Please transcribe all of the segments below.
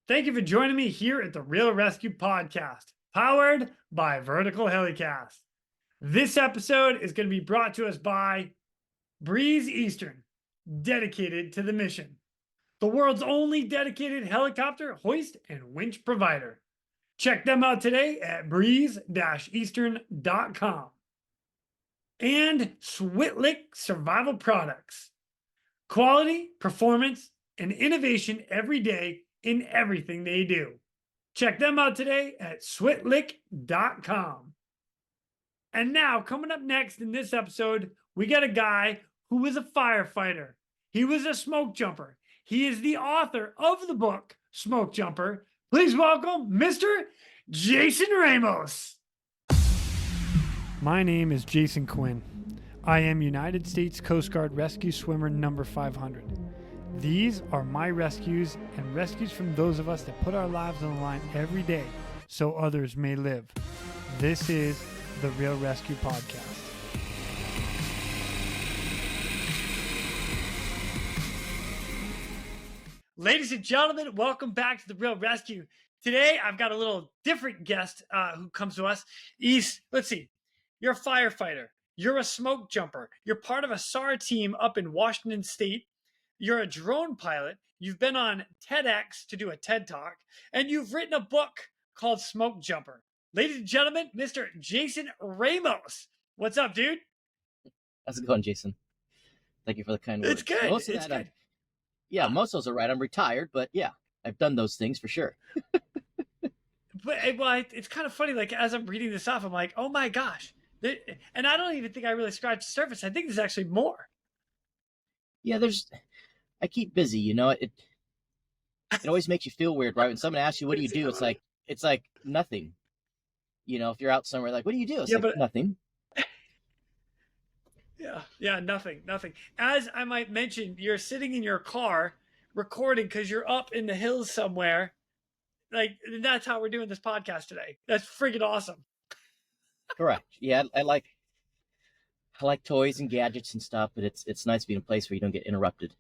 Thank you for joining me here at the Real Rescue Podcast, powered by Vertical Helicast. This episode is going to be brought to us by Breeze Eastern, dedicated to the mission. The world's only dedicated helicopter hoist and winch provider. Check them out today at breeze-eastern.com. And Switlick Survival Products. Quality, performance, and innovation every day in everything they do. Check them out today at switlick.com. And now, coming up next in this episode, we got a guy who was a firefighter. He was a smoke jumper. He is the author of the book, Smokejumper. Please welcome Mr. Jason Ramos. My name is Jason Quinn. I am United States Coast Guard Rescue Swimmer number 500. These are my rescues and rescues from those of us that put our lives on the line every day so others may live. This is the Real Rescue Podcast. Ladies and gentlemen, welcome back to the Real Rescue. Today, I've got a little different guest who comes to us. Let's see, you're a firefighter. You're a smoke jumper. You're part of a SAR team up in Washington State. You're a drone pilot. You've been on TEDx to do a TED Talk. And you've written a book called Smokejumper. Ladies and gentlemen, Mr. Jason Ramos. What's up, dude? How's it going, Jason? Thank you for the kind words. It's good. Most of that, most of those are right. I'm retired, but yeah, I've done those things for sure. Well, it's kind of funny. Like, as I'm reading this off, I'm like, oh my gosh. And I don't even think I really scratched the surface. I think there's actually more. Yeah, I keep busy, it always makes you feel weird, right? When someone asks you, what do you do? It's like nothing. If you're out somewhere, like, what do you do? It's nothing. Yeah, nothing. As I might mention, you're sitting in your car recording because you're up in the hills somewhere. Like, that's how we're doing this podcast today. That's freaking awesome. Correct. Yeah, I like toys and gadgets and stuff, but it's nice to be in a place where you don't get interrupted.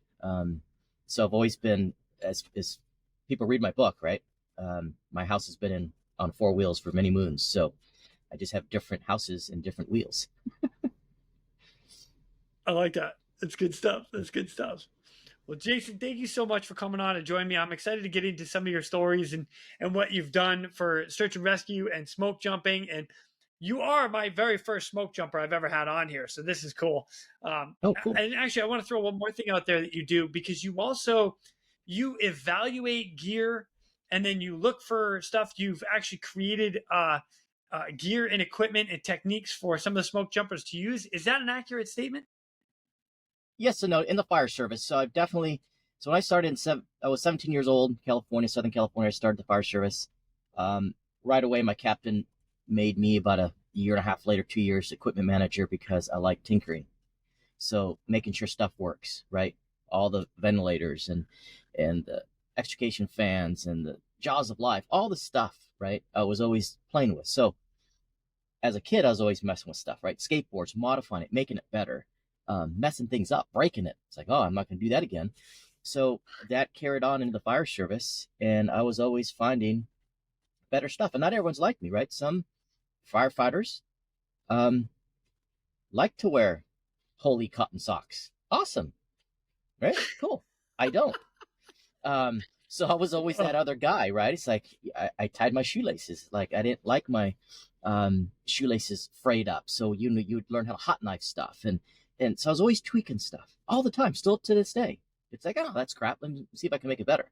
So I've always been, as people read my book, right? My house has been on four wheels for many moons, so I just have different houses and different wheels. I like that. That's good stuff. Well, Jason, thank you so much for coming on and joining me. I'm excited to get into some of your stories and what you've done for search and rescue and smoke jumping. And you are my very first smoke jumper I've ever had on here. So this is cool. Cool. And actually, I want to throw one more thing out there that you do, because you evaluate gear and then you look for stuff. You've actually created gear and equipment and techniques for some of the smoke jumpers to use. Is that an accurate statement? Yes and no, in the fire service. So when I started I was 17 years old, Southern California. I started the fire service. Right away, my captain made me about a year and a half later, 2 years, equipment manager, because I like tinkering. So making sure stuff works, right? All the ventilators and the extrication fans and the jaws of life, all the stuff, right? I was always playing with. So as a kid, I was always messing with stuff, right? Skateboards, modifying it, making it better, messing things up, breaking it. It's like, oh, I'm not going to do that again. So that carried on into the fire service, and I was always finding better stuff. And not everyone's like me, right? Some firefighters like to wear holy cotton socks. Awesome, right? Cool. I don't. So I was always that other guy, right? It's like I tied my shoelaces. Like, I didn't like my shoelaces frayed up. So you'd learn how to hot knife stuff, and so I was always tweaking stuff all the time, still to this day. It's like, oh, that's crap. Let me see if I can make it better.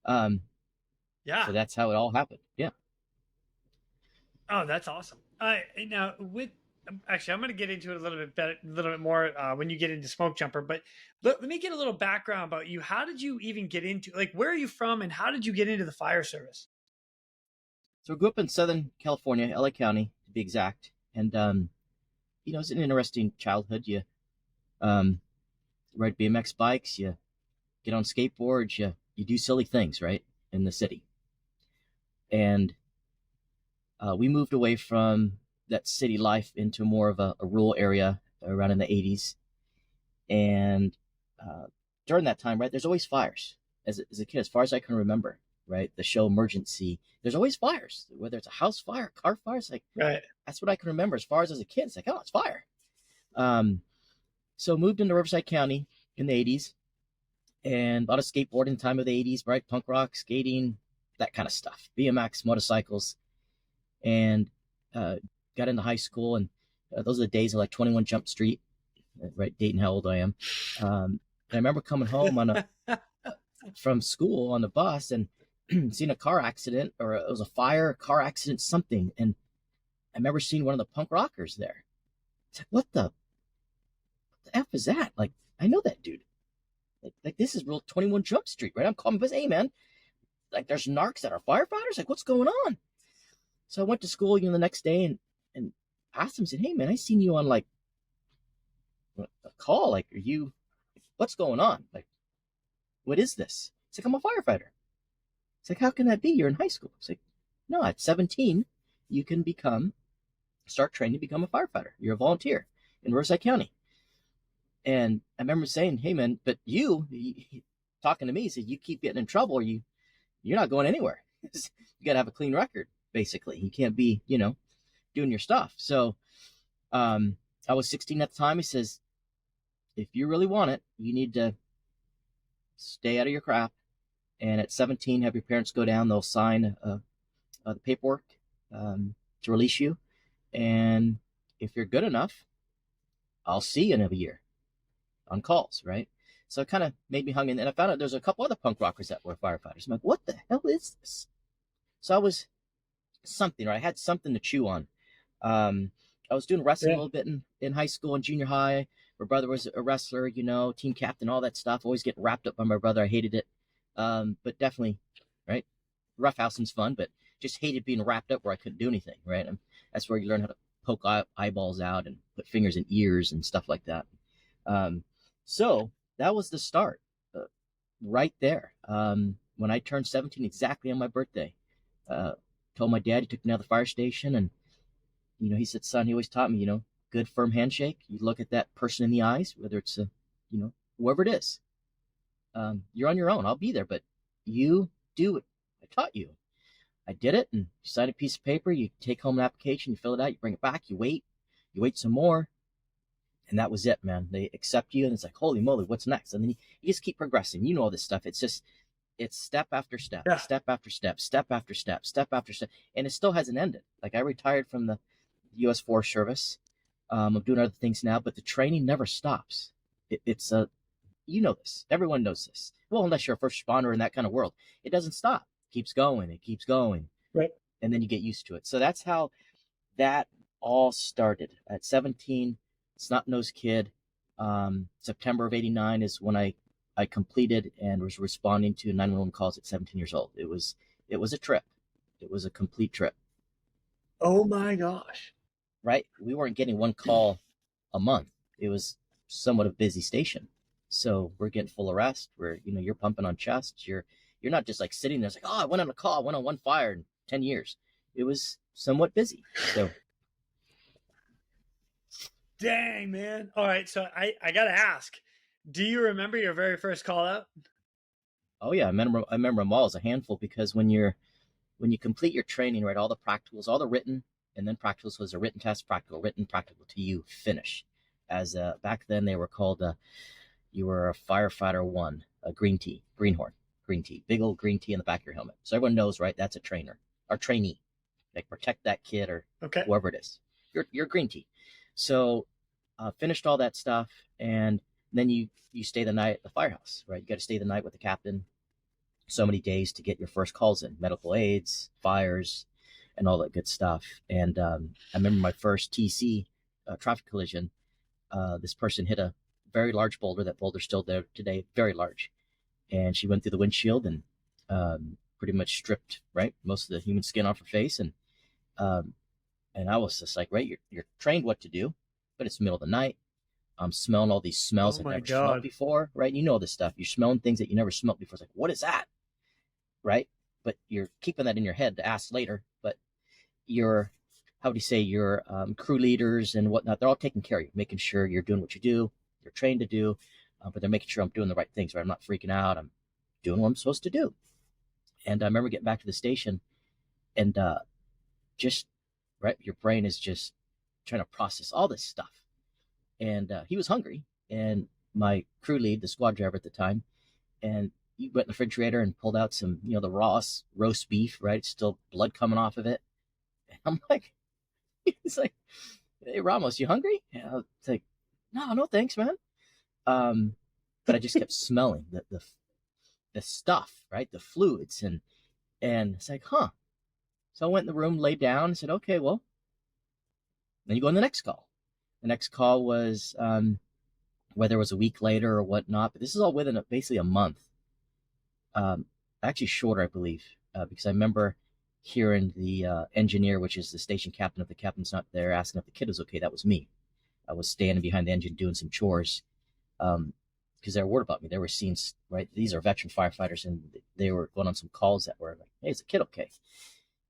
Yeah. So that's how it all happened. Yeah. Oh, that's awesome. Now, I'm going to get into it a little bit more when you get into smoke jumper. But let me get a little background about you. How did you even get into, like, where are you from, and how did you get into the fire service? So I grew up in Southern California, LA County to be exact, and it's an interesting childhood. You ride BMX bikes, you get on skateboards, you do silly things, right, in the city. And we moved away from that city life into more of a rural area around in the 80s. And during that time, right, there's always fires as a kid, as far as I can remember. right? The show emergency. There's always fires, whether it's a house fire, car fire. It's like, Right. that's what I can remember as far as a kid. It's like, oh, it's fire. So moved into Riverside County in the 80s and a lot of skateboarding in the time of the 80s, right? Punk rock, skating, that kind of stuff, BMX, motorcycles, and got into high school. And those are the days of like 21 Jump Street, right? Dating how old I am. I remember coming home from school on the bus and seeing a car accident, or it was a fire, car accident, something. And I remember seeing one of the punk rockers there. It's like, what the F is that? Like, I know that dude. Like this is real 21 Jump Street, right? I'm calling him, hey man, like there's narcs that are firefighters. Like, what's going on? So I went to school, the next day and asked him, said, hey man, I seen you on like a call. Like, what's going on? Like, what is this? It's like, I'm a firefighter. It's like, how can that be? You're in high school. It's like, no, at 17, you can start training to become a firefighter. You're a volunteer in Riverside County. And I remember saying, hey man, but you talking to me, he said, you keep getting in trouble or you're not going anywhere. You got to have a clean record, basically. You can't be, doing your stuff. So I was 16 at the time. He says, if you really want it, you need to stay out of your crap. And at 17, have your parents go down. They'll sign the paperwork to release you. And if you're good enough, I'll see you in a year on calls, right? So it kind of made me hung in. And I found out there's a couple other punk rockers that were firefighters. I'm like, what the hell is this? So I was something, right? I had something to chew on. I was doing wrestling a little bit in high school and junior high. My brother was a wrestler, team captain, all that stuff. Always getting wrapped up by my brother. I hated it. But definitely, right? Roughhousing's fun, but just hated being wrapped up where I couldn't do anything, right? And that's where you learn how to poke eyeballs out and put fingers in ears and stuff like that. So that was the start right there. When I turned 17 exactly on my birthday, told my dad, he took me down to the fire station and, he said, son, he always taught me, good firm handshake. You look at that person in the eyes, whether it's whoever it is. You're on your own. I'll be there, but you do what I taught you. I did it, and you sign a piece of paper, you take home an application, you fill it out, you bring it back, you wait some more. And that was it, man. They accept you, and it's like, holy moly, what's next? And then you just keep progressing. You know all this stuff. It's step after step, step after step, step after step, step after step. And it still hasn't ended. Like, I retired from the U.S. Forest Service. I'm doing other things now, but the training never stops. It's you know this. Everyone knows this. Well, unless you're a first responder in that kind of world. It doesn't stop. It keeps going. It keeps going. Right. And then you get used to it. So that's how that all started. At 17, snot-nosed kid. September of 89 is when I completed and was responding to 911 calls at 17 years old. It was a trip. It was a complete trip. Oh my gosh. Right? We weren't getting one call a month. It was somewhat of a busy station. So we're getting full arrest. You're pumping on chests. You're not just like sitting there. It's like, oh, I went on a call. I went on one fire in 10 years. It was somewhat busy. So. Dang, man. All right. So I got to ask, do you remember your very first call out? Oh yeah. I remember them all as a handful, because when you complete your training, right, all the practicals, all the written, and then practicals was a written test, practical, written, practical till you finish. As back then they were called, you were a firefighter 1, a greenhorn, green tee, big old green tee in the back of your helmet. So everyone knows, right? That's a trainer or trainee. Like, protect that kid or whoever it is. You're green tee. So finished all that stuff, and then you stay the night at the firehouse, right? You got to stay the night with the captain. So many days to get your first calls in, medical aids, fires, and all that good stuff. And I remember my first TC traffic collision. This person hit a very large boulder. That boulder's still there today, very large. And she went through the windshield and pretty much stripped, right, most of the human skin off her face. And I was just like, right, you're trained what to do, but it's the middle of the night. I'm smelling all these smells I've never smelled before, right? You know this stuff. You're smelling things that you never smelled before. It's like, what is that? Right? But you're keeping that in your head to ask later. But your crew leaders and whatnot, they're all taking care of you, making sure you're doing what you do, you're trained to do, but they're making sure I'm doing the right things, right? I'm not freaking out. I'm doing what I'm supposed to do. And I remember getting back to the station, and just right, your brain is just trying to process all this stuff. And he was hungry, and my crew lead, the squad driver at the time, and he went in the refrigerator and pulled out some, the raw roast beef, right? Still blood coming off of it. And I'm like, he's like, "Hey, Ramos, you hungry?" And it's like, no, thanks, man. But I just kept smelling the stuff, right? The fluids, and it's like, huh. So I went in the room, laid down, and said, okay, well, then you go on the next call. The next call was whether it was a week later or whatnot, but this is all within basically a month. Actually shorter, I believe, because I remember hearing the engineer, which is the station captain, if the captain's not there, asking if the kid was okay. That was me. I was standing behind the engine doing some chores, because they were worried about me. They were seeing, right, these are veteran firefighters, and they were going on some calls that were like, hey, is the kid okay?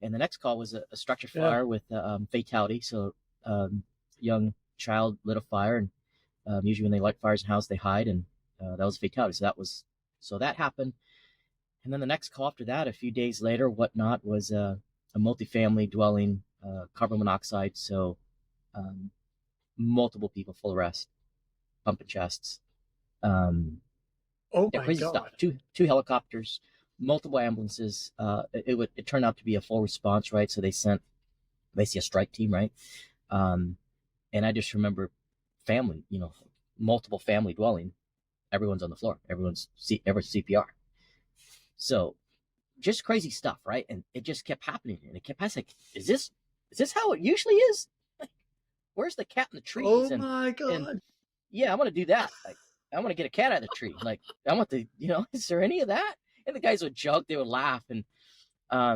And the next call was a structure fire with fatality. So young child lit a fire, and usually when they light fires in house, they hide, and that was a fatality. So that happened. And then the next call after that, a few days later, whatnot, was a multifamily dwelling, carbon monoxide. So multiple people, full arrest, pumping chests. Oh my crazy God. stuff. Two helicopters, multiple ambulances. It turned out to be a full response, right? So they sent basically a strike team, right? And I just remember family, multiple family dwelling. Everyone's on the floor. Everyone's CPR. So just crazy stuff, right? And it just kept happening, and it kept asking, is this how it usually is? Like, where's the cat in the trees? Oh my God. And yeah, I want to do that. Like, I want to get a cat out of the tree. Like, I want to, is there any of that? And the guys would joke, they would laugh, and I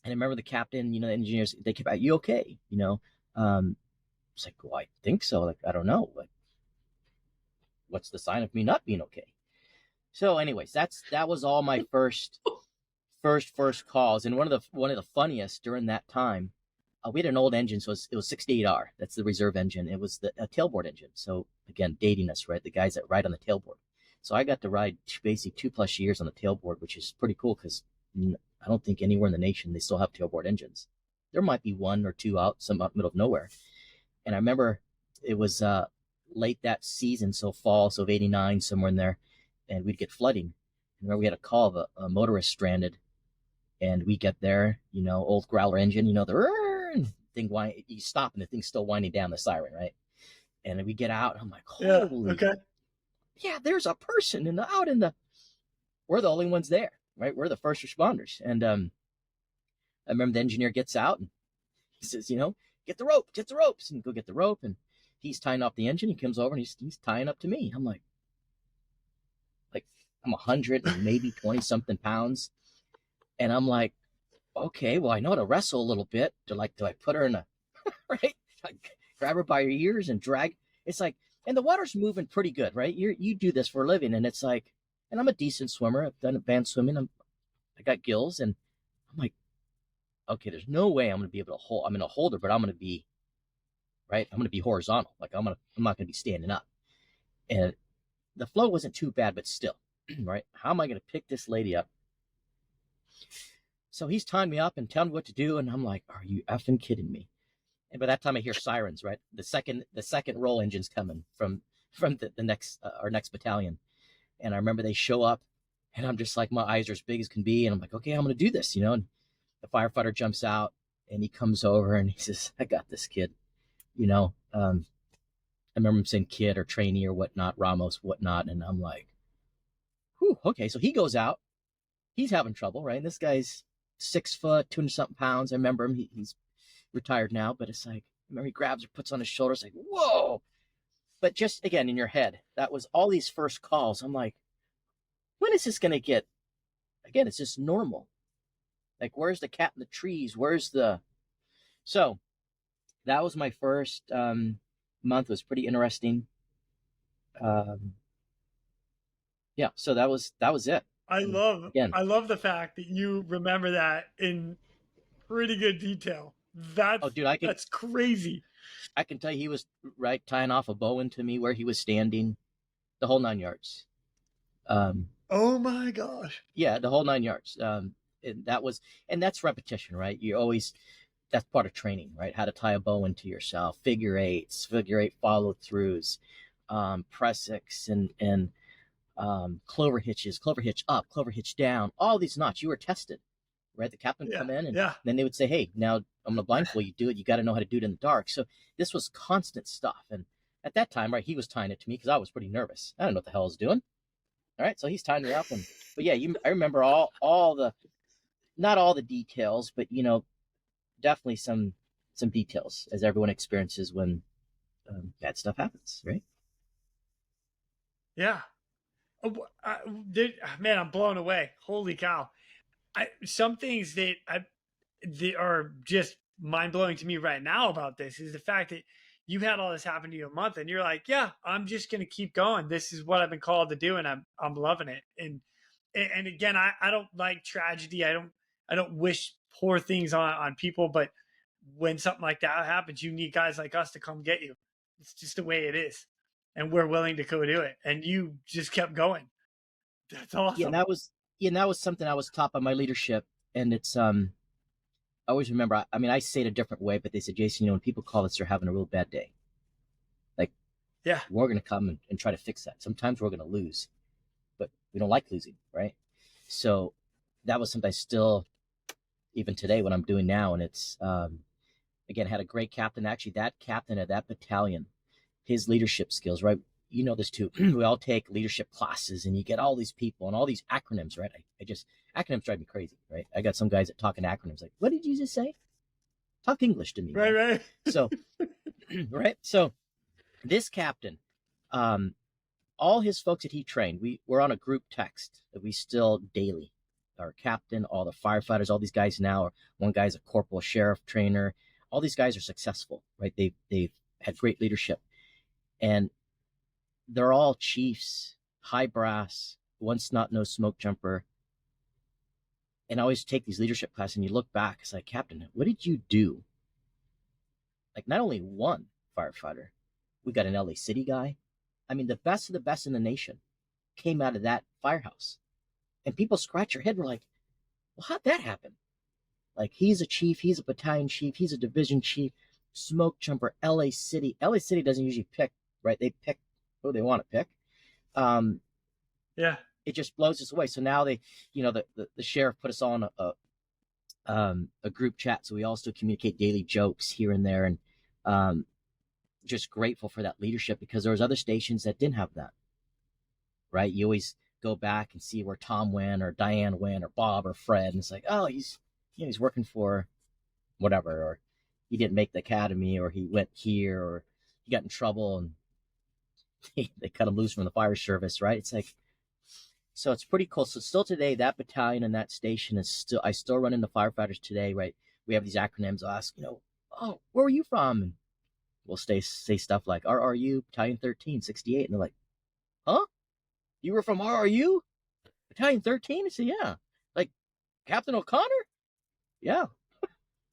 remember the captain, the engineers, they kept, are you okay? It's like, well, I think so. Like, I don't know. Like, what's the sign of me not being okay? So, anyways, that was all my first calls, and one of the funniest during that time. We had an old engine, so it was 68R. That's the reserve engine. It was a tailboard engine. So again, dating us, right? The guys that ride on the tailboard. So I got to ride basically 2+ years on the tailboard, which is pretty cool because I don't think anywhere in the nation they still have tailboard engines. There might be one or two out, some out in the middle of nowhere. And I remember it was late that season, so fall, so of '89, somewhere in there, and we'd get flooding. I remember we had a call of a motorist stranded, and we get there, old growler engine, the thing, you stop and the thing's still winding down the siren, right? And we get out, and I'm like, holy, yeah, there's a person we're the only ones there, right? We're the first responders. And I remember the engineer gets out and he says, get the ropes, and go get the rope. And he's tying off the engine. He comes over and he's tying up to me. I'm like I'm 100 and maybe 20 something pounds. And I'm like, okay, well, I know how to wrestle a little bit. Do I put her in a, right? Grab her by her ears and drag. It's like, and the water's moving pretty good, right? You do this for a living. And it's like, and I'm a decent swimmer. I've done advanced swimming. I got gills. And I'm like, okay, there's no way I'm going to be able to hold. I'm going to hold her, but I'm going to be, right? I'm going to be horizontal. Like I'm not going to be standing up. And the flow wasn't too bad, but still, right? How am I going to pick this lady up? So he's tying me up and telling me what to do. And I'm like, are you effing kidding me? And by that time I hear sirens, right? The second roll engine's coming from the next, our next battalion. And I remember they show up and I'm just like, my eyes are as big as can be. And I'm like, okay, I'm going to do this, And the firefighter jumps out and he comes over and he says, I got this, kid. I remember him saying kid or trainee or whatnot, Ramos, whatnot. And I'm like, whew, okay. So he goes out. He's having trouble, right? And this guy's 6 foot, 200 something pounds. I remember him. He's retired now, but it's like, I remember he grabs her, puts on his shoulders, like, whoa. But just again, in your head, that was all these first calls. I'm like, when is this going to get, again, it's just normal. Like, where's the cat in the trees? So that was my first month. It was pretty interesting. Yeah, so that was it. I love the fact that you remember that in pretty good detail. That's crazy. I can tell you he was right tying off a bow into me where he was standing, the whole 9 yards. Oh my gosh. Yeah, the whole 9 yards. And that's repetition, right? You always, that's part of training, right? How to tie a bow into yourself, figure eights, figure eight follow throughs, press-ix, and clover hitches, clover hitch up, clover hitch down, all these knots. You were tested, right? The captain would Yeah. come in, and Yeah. then they would say, hey, now I'm going to blindfold you, do it. You got to know how to do it in the dark. So this was constant stuff. And at that time, right, he was tying it to me because I was pretty nervous. I don't know what the hell I was doing. All right, so he's tying me up. But yeah, I remember all the, not all the details, but, definitely some details as everyone experiences when bad stuff happens, right? Yeah. Man, I'm blown away. Holy cow. Some things that are just mind blowing to me right now about this is the fact that you had all this happen to you a month and you're like, yeah, I'm just going to keep going. This is what I've been called to do. And I'm loving it. And again, I don't like tragedy. I don't wish poor things on people, but when something like that happens, you need guys like us to come get you. It's just the way it is. And we're willing to go do it. And you just kept going. That's Yeah, and awesome. that was something I was taught by my leadership, and it's I always remember. I mean, I say it a different way, but they said, Jason, when people call us, they're having a real bad day. Like, Yeah. we're going to come and try to fix that. Sometimes we're going to lose, but we don't like losing, right? So that was something I still, even today, what I'm doing now, and it's again, had a great captain. Actually, that captain of that battalion, his leadership skills, right? You know this too. We all take leadership classes, and you get all these people and all these acronyms, right? I just acronyms drive me crazy, right? I got some guys that talk in acronyms, like, what did you just say? Talk English to me, Right, man. right. So, right. So this captain, all his folks that he trained, we're on a group text that we still daily. Our captain, all the firefighters, all these guys now. One guy's a corporal, sheriff, trainer. All these guys are successful, right? They've had great leadership, and they're all chiefs, high brass, once not no smoke jumper. And I always take these leadership classes, and you look back, it's like, Captain, what did you do? Like, not only one firefighter, we got an LA City guy. I mean, the best of the best in the nation came out of that firehouse. And people scratch their head, we're like, well, how'd that happen? Like, he's a chief, he's a battalion chief, he's a division chief, smoke jumper, LA City. LA City doesn't usually pick, right? They pick who they want to pick. Yeah. It just blows us away. So now they, the sheriff put us all in a group chat, so we all still communicate daily jokes here and there, and just grateful for that leadership, because there was other stations that didn't have that, right? You always go back and see where Tom went, or Diane went, or Bob, or Fred, and it's like, oh, he's working for whatever, or he didn't make the academy, or he went here, or he got in trouble and they cut him loose from the fire service, right? It's like, so it's pretty cool. So still today, that battalion and that station is still, I still run into firefighters today, right? We have these acronyms. I'll ask, oh, where are you from? And we'll say stuff like RRU, Battalion 13, 68. And they're like, huh? You were from RRU? Battalion 13? I say, yeah. Like, Captain O'Connor? Yeah.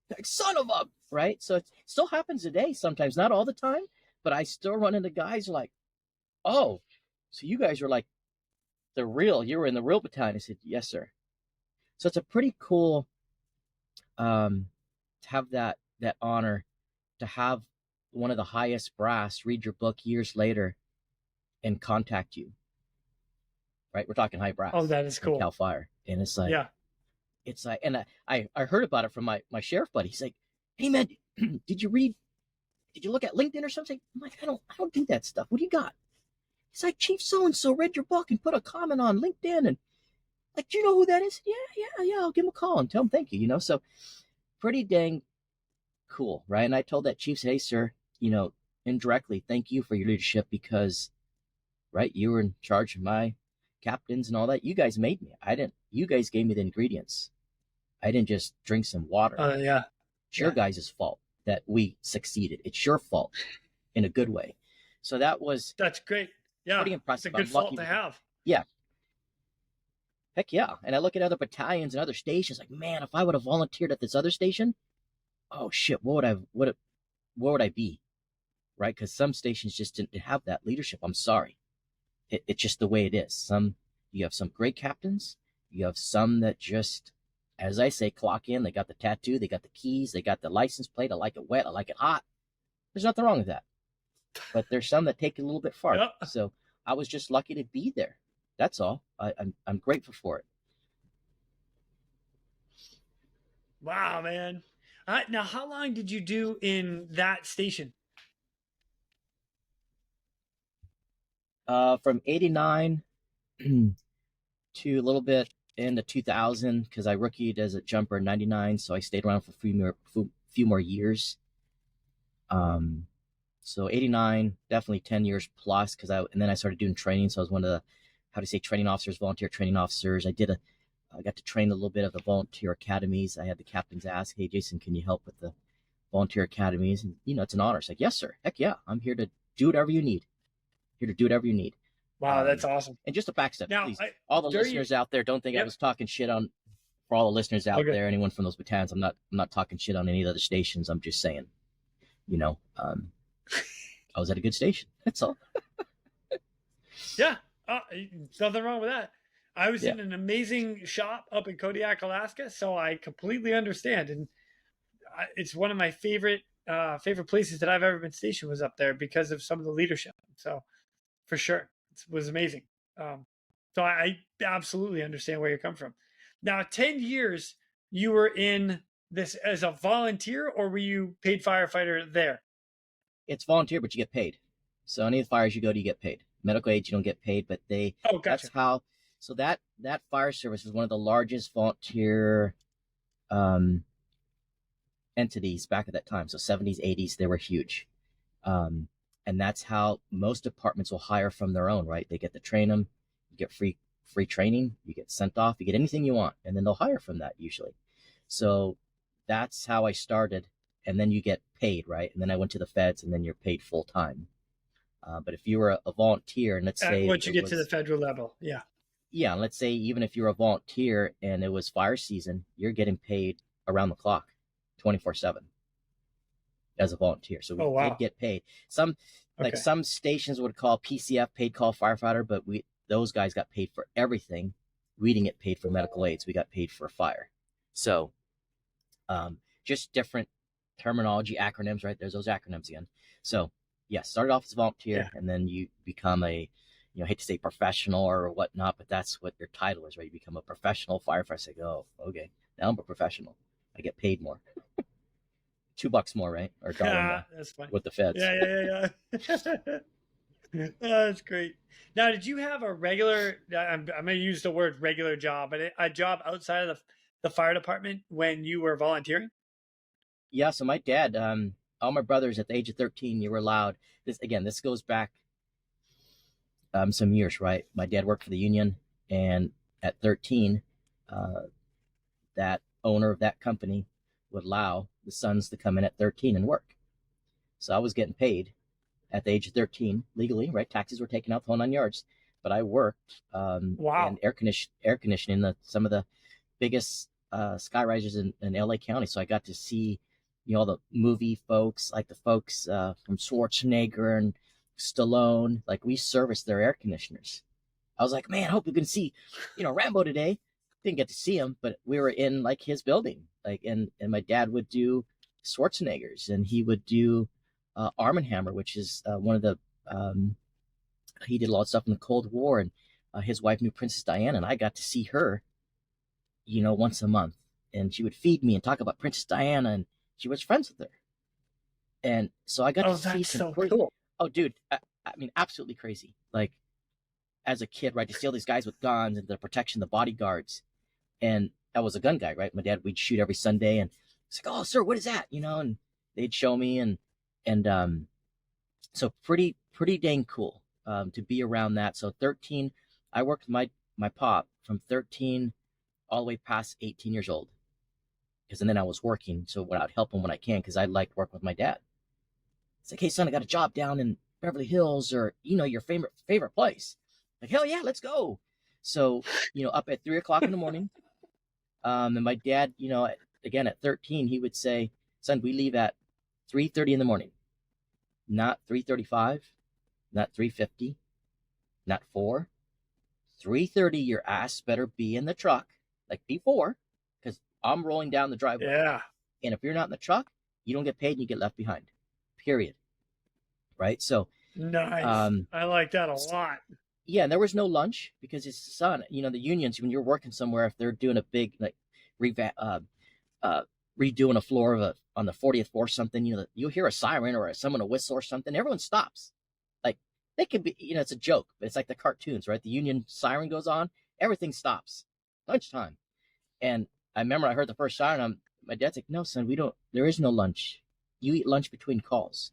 Like, son of a, right? So it still happens today sometimes, not all the time, but I still run into guys like, oh, so you guys are like you were in the real battalion. I said, yes, sir. So it's a pretty cool to have that honor, to have one of the highest brass read your book years later and contact you, right? We're talking high brass. Oh, that is cool. Cal Fire. And it's like, yeah. It's like, and I heard about it from my sheriff buddy. He's like, hey man, did you look at LinkedIn or something? I'm like, I don't do that stuff. What do you got? He's like, Chief so-and-so read your book and put a comment on LinkedIn. And like, do you know who that is? Yeah. I'll give him a call and tell him thank you, So pretty dang cool, right? And I told that chief, hey, sir, indirectly, thank you for your leadership, because, right, you were in charge of my captains and all that. You guys made me. You guys gave me the ingredients. I didn't just drink some water. Yeah. It's your guys' fault that we succeeded. It's your fault in a good way. So that's great. Yeah. Pretty impressive. It's a good fault to have. Yeah. Heck yeah. And I look at other battalions and other stations, like, man, if I would have volunteered at this other station, oh shit, what would I be? Right? Because some stations just didn't have that leadership. I'm sorry. It's just the way it is. Some You have some great captains. You have some that just, as I say, clock in. They got the tattoo, they got the keys, they got the license plate. I like it wet, I like it hot. There's nothing wrong with that. But there's some that take it a little bit farther. Yep. So I was just lucky to be there. That's all. I'm grateful for it. Wow, man. Now, how long did you do in that station? From '89 to a little bit into 2000, because I rookied as a jumper in '99, so I stayed around for a few more years. So '89, definitely 10 years plus, and then I started doing training. So I was one of the, how to say, training officers, volunteer training officers. I got to train a little bit of the volunteer academies. I had the captains ask, "Hey, Jason, can you help with the volunteer academies?" And it's an honor. It's like, "Yes, sir. Heck yeah, I'm here to do whatever you need. Here to do whatever you need." Wow, that's awesome. And just a backstep, Now, please, all the listeners out there, don't think I was talking shit on. For all the listeners out there, anyone from those battalions, I'm not talking shit on any of the other stations. I'm just saying, I was at a good station. That's all. Yeah, nothing wrong with that. I was in an amazing shop up in Kodiak, Alaska, so I completely understand. And it's one of my favorite places that I've ever been stationed was up there because of some of the leadership. So for sure, it was amazing. So I absolutely understand where you come from. Now, 10 years you were in this as a volunteer, or were you paid firefighter there? It's volunteer, but you get paid. So any of the fires you go to, you get paid. Medical aid, you don't get paid, but gotcha. That's how. So that fire service is one of the largest volunteer entities back at that time. So 70s, 80s, they were huge. And that's how most departments will hire from their own, right? They get to train them, you get free training, you get sent off, you get anything you want, and then they'll hire from that usually. So that's how I started. And then you get paid, right? And then I went to the feds, and then you're paid full time. But if you were a volunteer, and let's say once you get to the federal level, yeah, let's say even if you're a volunteer and it was fire season, you're getting paid around the clock, 24/7 as a volunteer. So we did get paid. Some stations would call PCF, paid call firefighter, but those guys got paid for everything. We didn't get paid for medical aids. We got paid for fire. So just different terminology, acronyms, right? There's those acronyms again. So yeah, started off as a volunteer, and then you become a, I hate to say professional or whatnot, but that's what your title is, right? You become a professional firefighter. Say, oh, okay, now I'm a professional. I get paid more. $2 more, right? Or $1 more. That's funny. With the feds. Yeah. Oh, that's great. Now, did you have a regular, I'm going to use the word regular job, but a job outside of the fire department when you were volunteering? Yeah, so my dad, all my brothers at the age of 13, you were allowed, this goes back some years, right? My dad worked for the union, and at 13, that owner of that company would allow the sons to come in at 13 and work. So I was getting paid at the age of 13 legally, right? Taxes were taken out the whole 9 yards, but I worked in air conditioning some of the biggest skyrisers in LA County. So I got to see, all the movie folks, like the folks from Schwarzenegger and Stallone. Like, we serviced their air conditioners. I was like, man, I hope we can see, Rambo today. Didn't get to see him, but we were in like his building. Like, and my dad would do Schwarzenegger's, and he would do Arm & Hammer, which is one of the he did a lot of stuff in the Cold War, and his wife knew Princess Diana, and I got to see her, once a month, and she would feed me and talk about Princess Diana, and she was friends with her, and so I got to see some cool. Oh, dude, I mean, absolutely crazy. Like, as a kid, right, to see all these guys with guns and the protection, the bodyguards, and I was a gun guy, right? My dad, we'd shoot every Sunday, and it's like, oh, sir, what is that? And they'd show me, and so pretty dang cool to be around that. So 13, I worked with my pop from 13 all the way past 18 years old, and then I was working, so I'd help him when I can, because I liked working with my dad. It's like, hey, son, I got a job down in Beverly Hills, or your favorite place. Like, hell yeah, let's go. So up at 3:00 in the morning, and my dad, again at 13, he would say, son, we leave at 3:30 in the morning, not 3:35, not 3:50, not 4, 3:30, your ass better be in the truck like before, because I'm rolling down the driveway. Yeah. And if you're not in the truck, you don't get paid and you get left behind. Period. Right? So, Nice. I like that a lot. yeah, and there was no lunch because it's the sun. You know, the unions, when you're working somewhere, if they're doing a big, like, redoing a floor on the 40th floor or something, you know, you'll hear a siren or someone a whistle or something. Everyone stops. Like, they could be, you know, it's a joke, but it's like the cartoons, right? The union siren goes on, everything stops. Lunchtime. And I remember I heard the first siren. My dad's like, no, son, there is no lunch. You eat lunch between calls.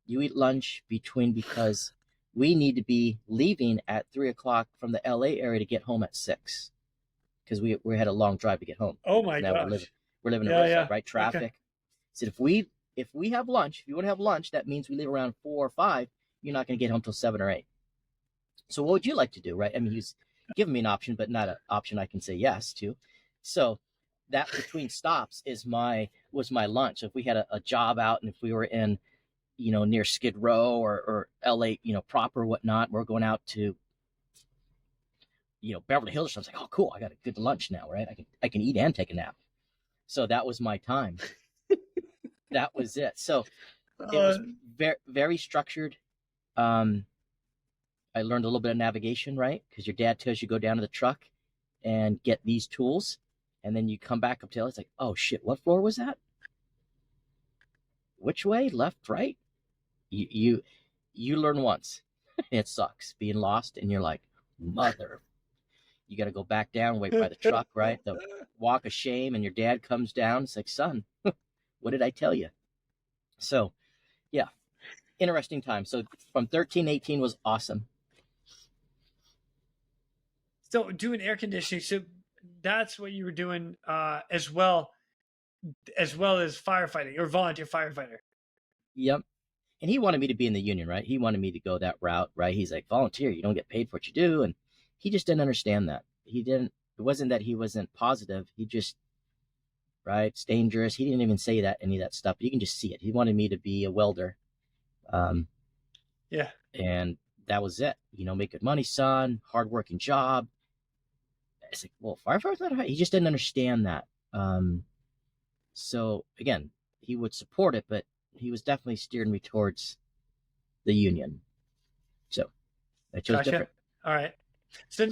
You eat lunch because we need to be leaving at 3 o'clock from the LA area to get home at 6, because we had a long drive to get home. Oh my Now gosh. we're living in Riverside, right? Traffic. Okay. So if we have lunch, if you want to have lunch, that means we leave around 4 or 5. You're not going to get home till 7 or 8. So what would you like to do, right? I mean, he's giving me an option, but not an option I can say yes to. So that between stops was my lunch. If we had a job out, and if we were in, you know, near Skid Row or LA, you know, proper, whatnot, we're going out to, you know, Beverly Hills or something. Like, oh, cool, I got a good lunch now, right? I can eat and take a nap. So that was my time. That was it. So it was very, very structured. I learned a little bit of navigation, right? Because your dad tells you go down to the truck and get these tools, and then you come back up to it. It's like, oh shit, what floor was that? Which way? Left, right? You learn once. It sucks being lost, and you're like, mother. You got to go back down, wait by the truck, right? The walk of shame, and your dad comes down. It's like, son, what did I tell you? So, yeah, interesting time. So from 13 to 18 was awesome. So doing air conditioning, so that's what you were doing as well as firefighting or volunteer firefighter. Yep. And he wanted me to be in the union, right? He wanted me to go that route, right? He's like, volunteer, you don't get paid for what you do. And he just didn't understand that. It wasn't that he wasn't positive. He just, right, it's dangerous. He didn't even say that, any of that stuff. But you can just see it. He wanted me to be a welder. Yeah. And that was it. You know, make good money, son, hardworking job. It's like, well, firefighter's not hard. He just didn't understand that. So again, he would support it, but he was definitely steering me towards the union. So I chose different. All right. So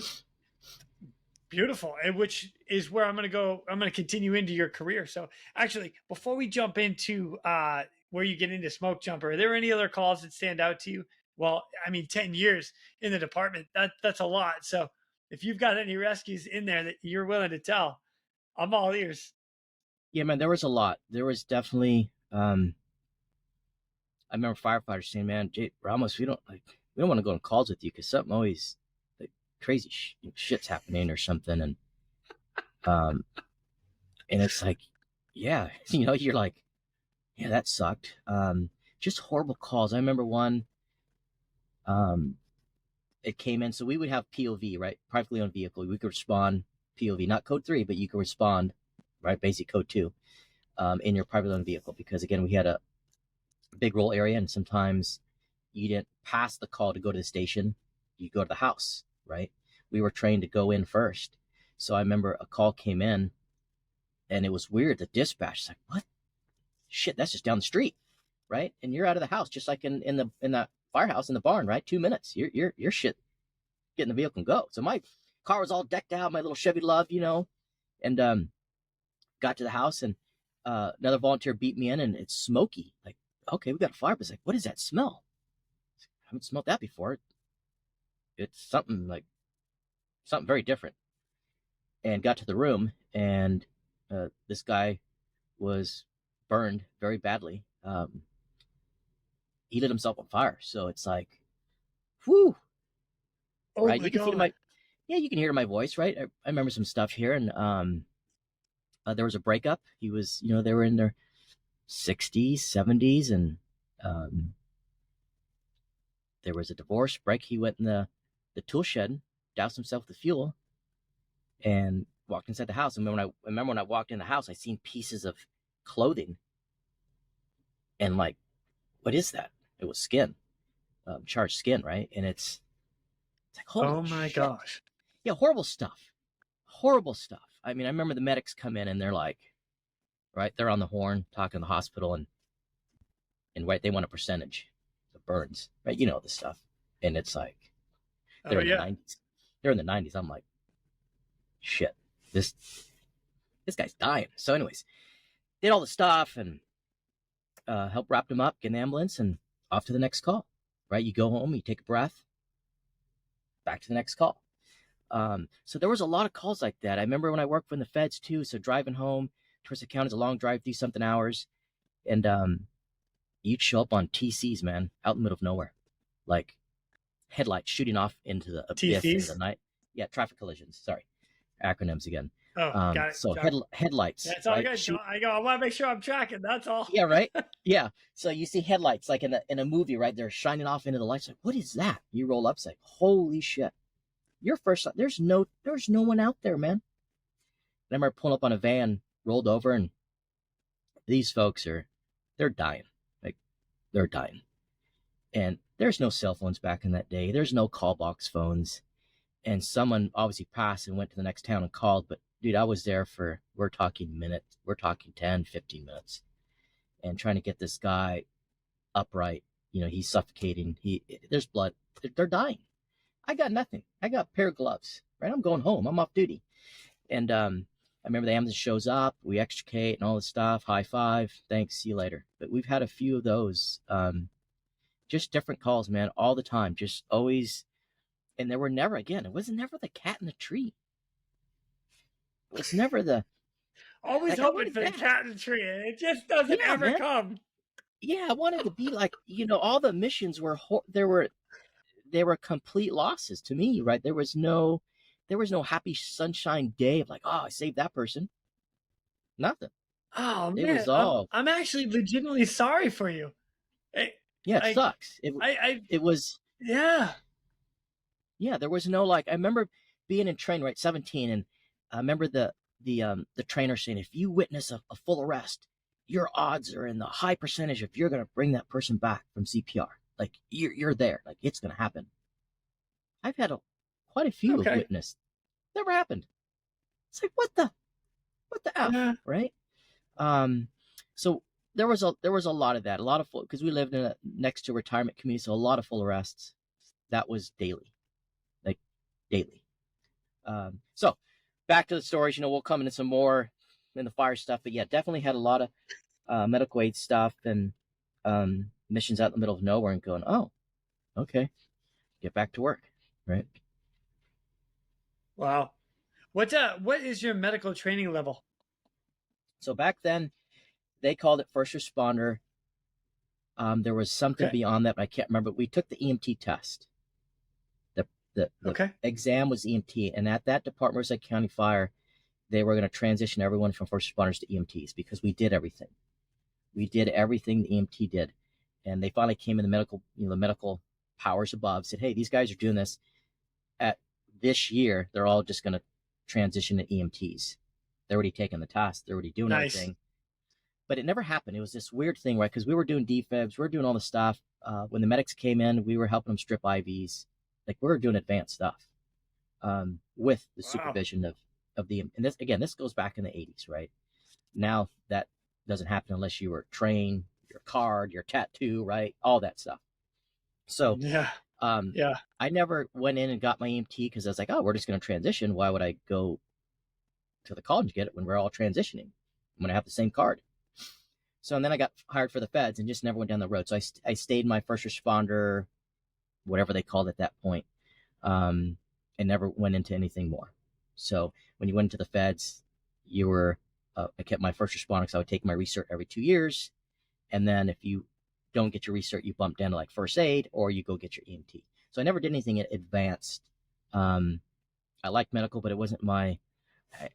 beautiful. And which is where I'm going to go. I'm going to continue into your career. So actually, before we jump into where you get into Smokejumper, are there any other calls that stand out to you? Well, I mean, 10 years in the department, that's a lot. So if you've got any rescues in there that you're willing to tell, I'm all ears. Yeah, man, there was a lot. There was definitely, I remember firefighters saying, man, Jay Ramos, we don't want to go on calls with you because something always, like, crazy shit's happening or something. And, and it's like, yeah, you know, you're like, yeah, that sucked. Just horrible calls. I remember one, it came in. So we would have POV, right? Privately owned vehicle. We could respond POV, not code 3, but you could respond, right? Basic code 2, in your privately owned vehicle. Because again, we had a big rural area, and sometimes you didn't pass the call to go to the station. You go to the house, right? We were trained to go in first. So I remember a call came in, and it was weird. The dispatch is like, what? Shit, that's just down the street, right? And you're out of the house, just like in the firehouse in the barn, right? 2 minutes, your shit, get in the vehicle and go. So my car was all decked out, my little Chevy Love, you know, and got to the house, and another volunteer beat me in, and it's smoky. Like, okay, we got a fire, but it's like, what is that smell? I haven't smelled that before. It's something very different. And got to the room, and this guy was burned very badly. He lit himself on fire. So it's like, whew. Oh, right? My You can God. you can hear my voice, right? I remember some stuff here, and there was a breakup. He was, you know, they were in their 60s, 70s, and there was a divorce break. He went in the tool shed, doused himself with fuel, and walked inside the house. And I remember when I walked in the house, I seen pieces of clothing, and like, what is that? It was skin, charged skin, right? And it's like, holy Oh my shit. gosh. Yeah, horrible stuff. Horrible stuff. I mean, I remember the medics come in and they're like, right, they're on the horn talking to the hospital, and right, they want a percentage of burns, right? You know the stuff. And it's like, Oh they're in the yeah. 90s. They're in the 90s. I'm like, shit, this guy's dying. So anyways, did all the stuff and help wrap him up, get an ambulance, and off to the next call, right? You go home, you take a breath, back to the next call. So there was a lot of calls like that. I remember when I worked for the feds too. So driving home towards the county is a long drive, do something hours. And you'd show up on TCs, man, out in the middle of nowhere, like headlights shooting off into the abyss into the TCs. night. Yeah, traffic collisions. Sorry, acronyms again. Oh, got it. So Sorry. headlights, That's all right? good. I want to make sure I'm tracking. That's all. Yeah, right. Yeah. So you see headlights like in a movie, right? They're shining off into the lights. Like, what is that? You roll up, say, holy shit! Your first. There's no one out there, man. And I remember pulling up on a van, rolled over, and these folks they're dying. Like, they're dying. And there's no cell phones back in that day. There's no call box phones. And someone obviously passed and went to the next town and called. But dude, I was there for, we're talking minutes. We're talking 10, 15 minutes. And trying to get this guy upright. You know, he's suffocating. There's blood. They're dying. I got nothing. I got a pair of gloves, right? I'm going home. I'm off duty. And I remember the ambulance shows up. We extricate and all this stuff. High five. Thanks. See you later. But we've had a few of those. Just different calls, man, all the time. Just always. And there were never, again, it was never the cat in the tree. It was never the. Always like, hoping for the cat in the tree. It just doesn't ever come. Yeah, I wanted to be like, all the missions were, they were complete losses to me, right? There was no happy sunshine day of like, oh, I saved that person. Nothing. Oh It man, was all. I'm actually legitimately sorry for you. Yeah, it sucks. It was. Yeah. Yeah, there was no like. I remember being in train, right, 17, and I remember the trainer saying, if you witness a full arrest, your odds are in the high percentage if you're gonna bring that person back from CPR. Like you're there, like it's gonna happen. I've had quite a few have witnessed. Never happened. It's like what the F, right? So there was a lot of that, a lot of full, because we lived next to a retirement community, so a lot of full arrests. That was daily. So back to the stories, we'll come into some more in the fire stuff, but yeah, definitely had a lot of medical aid stuff and missions out in the middle of nowhere and going, oh, okay, get back to work, right? Wow. What is your medical training level? So back then they called it first responder. There was something beyond that, but I can't remember. We took the EMT test. The exam was EMT, and at that department, Riverside County Fire, they were going to transition everyone from first responders to EMTs because we did everything. We did everything the EMT did, and they finally came in the medical powers above said, "Hey, these guys are doing this. At this year, they're all just going to transition to EMTs. They're already taking the test. They're already doing everything." But it never happened. It was this weird thing, right? Because we were doing defibs, we were doing all the stuff. When the medics came in, we were helping them strip IVs. Like we were doing advanced stuff with the supervision of the. And this goes back in the 80s, right? Now that doesn't happen unless you were trained, your card, your tattoo, right? All that stuff. So I never went in and got my EMT because I was like, oh, we're just going to transition. Why would I go to the college to get it when we're all transitioning? I'm going to have the same card. So and then I got hired for the feds and just never went down the road. So I stayed my first responder, whatever they called it at that point, and never went into anything more. So when you went into the feds, you were, I kept my first responder because I would take my recert every 2 years. And then if you don't get your recert, you bump down to like first aid or you go get your EMT. So I never did anything advanced. I liked medical, but it wasn't I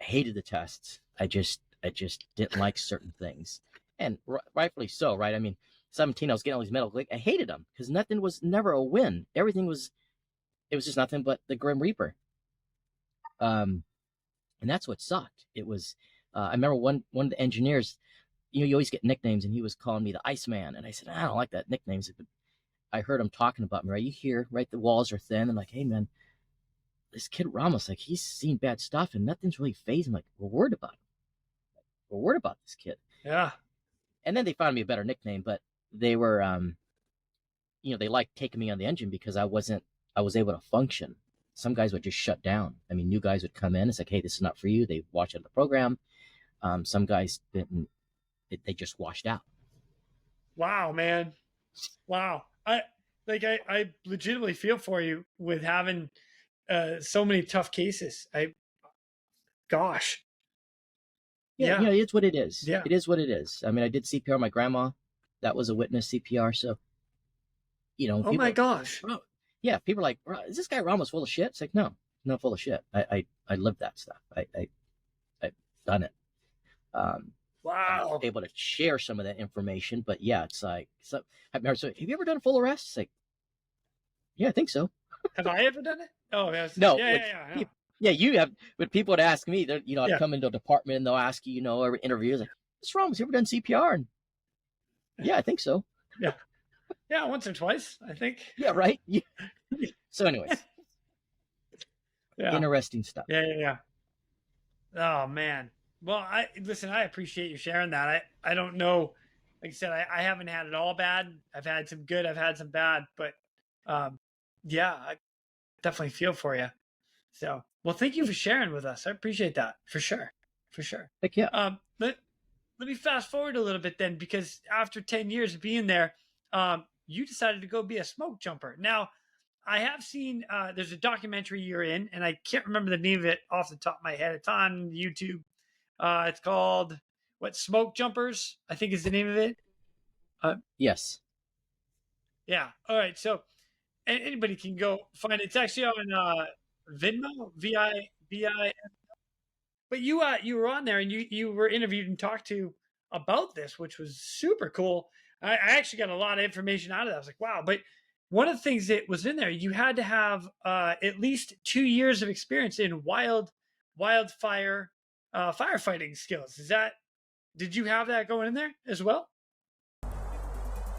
hated the tests. I just didn't like certain things. And rightfully so, right? I mean, 17, I was getting all these medical. I hated them because nothing was never a win. Everything was, it was just nothing but the Grim Reaper. And that's what sucked. It was, I remember one of the engineers, you always get nicknames, and he was calling me the Iceman. And I said, I don't like that nickname. I heard him talking about me, right? You hear, right? The walls are thin. And like, hey, man, this kid Ramos, like he's seen bad stuff and nothing's really phased him. Like, we're worried about him. We're worried about this kid. Yeah. And then they found me a better nickname, but they were, they liked taking me on the engine because I was able to function. Some guys would just shut down. I mean, new guys would come in. It's like, hey, this is not for you. They watch out the program. Some guys didn't. They just washed out. Wow, man. Wow. I legitimately feel for you with having so many tough cases. Gosh. Yeah, it's what it is. Yeah. It is what it is. I mean, I did CPR on my grandma. That was a witness CPR. So, Oh my gosh. Yeah, people are like, is this guy Ramos full of shit? It's like, no, not full of shit. I lived that stuff. I've done it. Wow. I'm able to share some of that information, but yeah, it's like, so have you ever done full arrest? It's like, yeah, I think so. Have I ever done it? Oh, yes. No. Yeah. Yeah, you have. But people would ask me, I'd come into a department and they'll ask you, every interview, like, what's wrong? Have you ever done CPR? And yeah, I think so. Yeah, once or twice, I think. Yeah, right. Yeah. So, anyways, yeah. Interesting stuff. Yeah. Oh man. Well, I appreciate you sharing that. I don't know. Like I said, I haven't had it all bad. I've had some good. I've had some bad. But yeah, I definitely feel for you. So, well, thank you for sharing with us. I appreciate that for sure. Heck yeah. Let me fast forward a little bit then, because after 10 years of being there, you decided to go be a smoke jumper. Now, I have seen there's a documentary you're in, and I can't remember the name of it off the top of my head. It's on YouTube. It's called Smoke Jumpers, I think is the name of it. Yes. Yeah. All right. So anybody can go find it. It's actually on Venmo, VI. But you were on there and you were interviewed and talked to about this, which was super cool. I actually got a lot of information out of that. I was like, wow. But one of the things that was in there, you had to have at least 2 years of experience in wildfire firefighting skills. Did you have that going in there as well?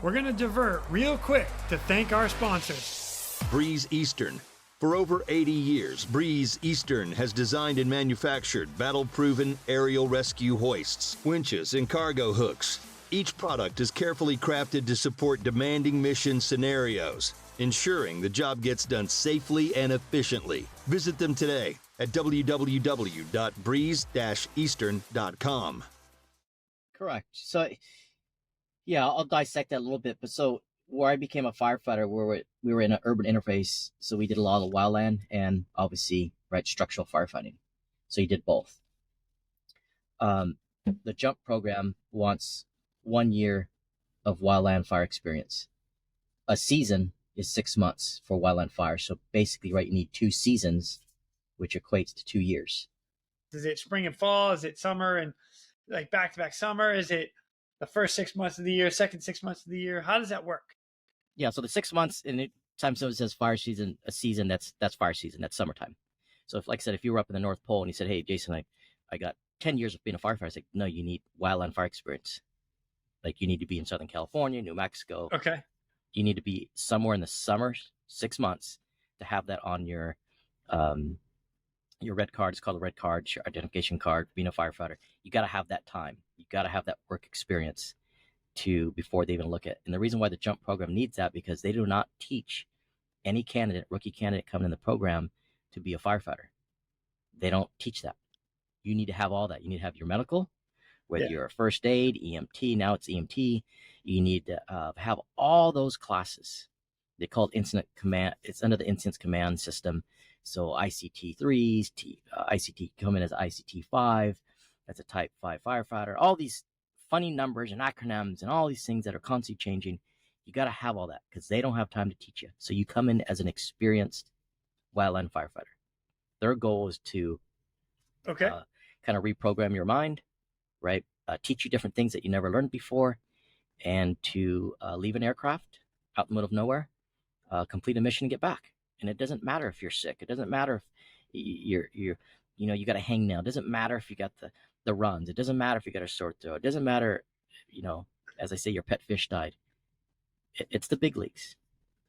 We're going to divert real quick to thank our sponsors. Breeze Eastern. For over 80 years, Breeze Eastern has designed and manufactured battle-proven aerial rescue hoists, winches, and cargo hooks. Each product is carefully crafted to support demanding mission scenarios, ensuring the job gets done safely and efficiently. Visit them today at www.breeze-eastern.com. Correct. So, yeah, I'll dissect that a little bit. But so where I became a firefighter, we were in an urban interface, so we did a lot of wildland and obviously, structural firefighting. So you did both. The JUMP program wants 1 year of wildland fire experience. A season is 6 months for wildland fire. So basically, you need 2 seasons, which equates to 2 years. Is it spring and fall? Is it summer and like back-to-back summer? Is it the first 6 months of the year, second 6 months of the year? How does that work? Yeah, so the 6 months, and time someone says fire season, a season, that's fire season, that's summertime. So if, like I said, if you were up in the North Pole and you said, hey, Jason, I got 10 years of being a firefighter, I was like, no, you need wildland fire experience. Like, you need to be in Southern California, New Mexico. Okay. You need to be somewhere in the summer, 6 months, to have that on your red card. It's called a red card, your identification card, being a firefighter. You got to have that time. You got to have that work experience before they even look at it. And the reason why the JUMP program needs that, because they do not teach any rookie candidate coming in the program to be a firefighter. They don't teach that. You need to have all that. You need to have your medical, whether you're a first aid, EMT, now it's EMT. You need to have all those classes. They call it incident command. It's under the incident command system. So ICT 3s, ICT come in as ICT 5. That's a type 5 firefighter. All these funny numbers and acronyms and all these things that are constantly changing. You got to have all that because they don't have time to teach you. So you come in as an experienced wildland firefighter. Their goal is to kind of reprogram your mind, right? Teach you different things that you never learned before, and to leave an aircraft out in the middle of nowhere, complete a mission and get back. And it doesn't matter if you're sick. It doesn't matter if you got a hangnail. It doesn't matter if you got the runs. It doesn't matter if you got a sore throat. It doesn't matter, as I say, your pet fish died. It's the big leagues.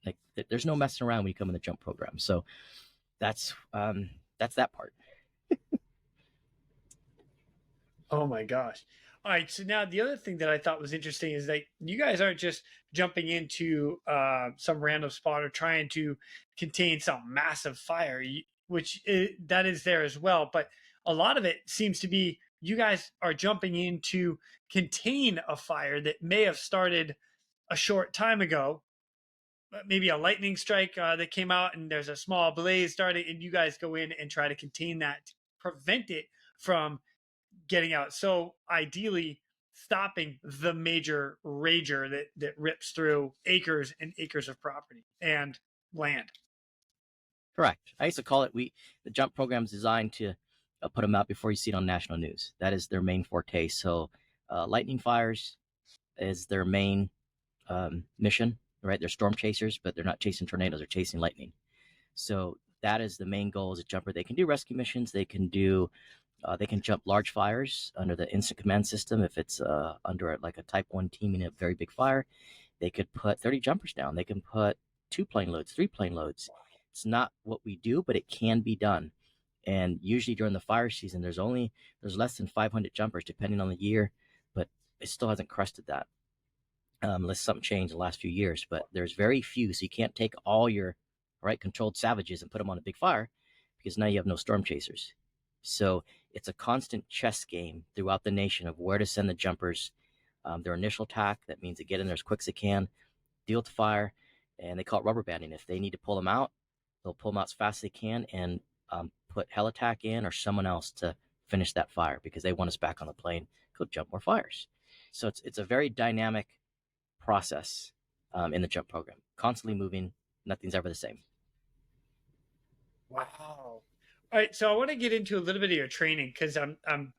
Like, there's no messing around when you come in the JUMP program. So that's that part. Oh my gosh. All right. So now the other thing that I thought was interesting is that you guys aren't just jumping into some random spot or trying to contain some massive fire, that is there as well. But a lot of it seems to be you guys are jumping in to contain a fire that may have started a short time ago. Maybe a lightning strike that came out and there's a small blaze starting, and you guys go in and try to contain that, prevent it from getting out. So ideally, stopping the major rager that rips through acres and acres of property and land. Correct. I used to call it the jump program is designed to put them out before you see it on national news. That is their main forte. So lightning fires is their main mission, right? They're storm chasers, but they're not chasing tornadoes, they're chasing lightning. So that is the main goal as a jumper. They can do rescue missions. They can jump large fires under the instant command system. If it's under like a type 1 team in a very big fire, they could put 30 jumpers down. They can put 2 plane loads, 3 plane loads. It's not what we do, but it can be done. And usually during the fire season, there's less than 500 jumpers depending on the year, but it still hasn't crested that. Unless something changed in the last few years, but there's very few. So you can't take all your controlled savages and put them on a big fire, because now you have no storm chasers. So it's a constant chess game throughout the nation of where to send the jumpers. Their initial attack, that means they get in there as quick as they can, deal with the fire, and they call it rubber banding. If they need to pull them out, they'll pull them out as fast as they can and put helitack in or someone else to finish that fire, because they want us back on the plane, go jump more fires. So it's a very dynamic process in the jump program, constantly moving. Nothing's ever the same. Wow. All right, so I want to get into a little bit of your training, because I'm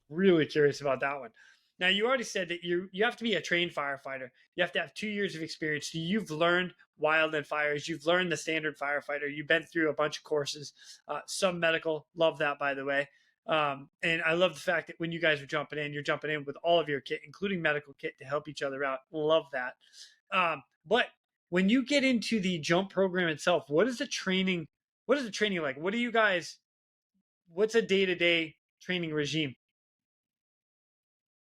really curious about that one. Now, you already said that you have to be a trained firefighter. You have to have 2 years of experience. So you've learned wildland fires. You've learned the standard firefighter. You've been through a bunch of courses, some medical. Love that, by the way. And I love the fact that when you guys are jumping in, you're jumping in with all of your kit, including medical kit, to help each other out. Love that. But when you get into the jump program itself, what is the training like? What's a day-to-day training regime?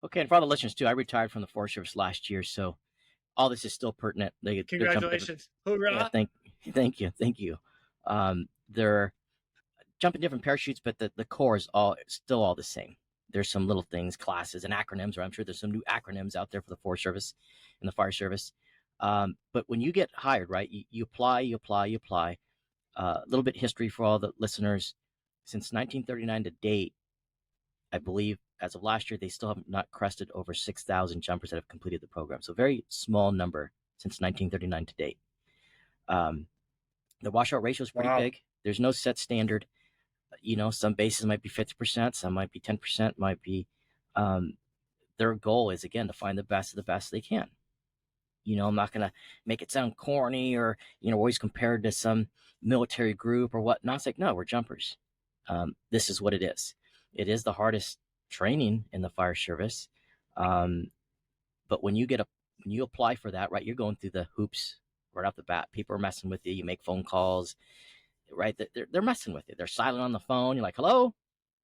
Okay, and for all the listeners too, I retired from the Forest Service last year, so all this is still pertinent. Congratulations. Hoorah. Yeah, thank you. They're jumping different parachutes, but the core is still all the same. There's some little things, classes, and acronyms, or I'm sure there's some new acronyms out there for the Forest Service and the Fire Service. But when you get hired, right, you apply. A little bit history for all the listeners. Since 1939 to date, I believe as of last year, they still have not crested over 6,000 jumpers that have completed the program. So very small number since 1939 to date. The washout ratio is pretty big. There's no set standard. Some bases might be 50%, some might be 10%, might be. Their goal is, again, to find the best of the best they can. I'm not going to make it sound corny or, always compared to some military group or whatnot. It's like, no, we're jumpers. This is what it is. It is the hardest training in the fire service. But when you apply for that, right, you're going through the hoops right off the bat. People are messing with you. You make phone calls, right? They're messing with you. They're silent on the phone. You're like, hello,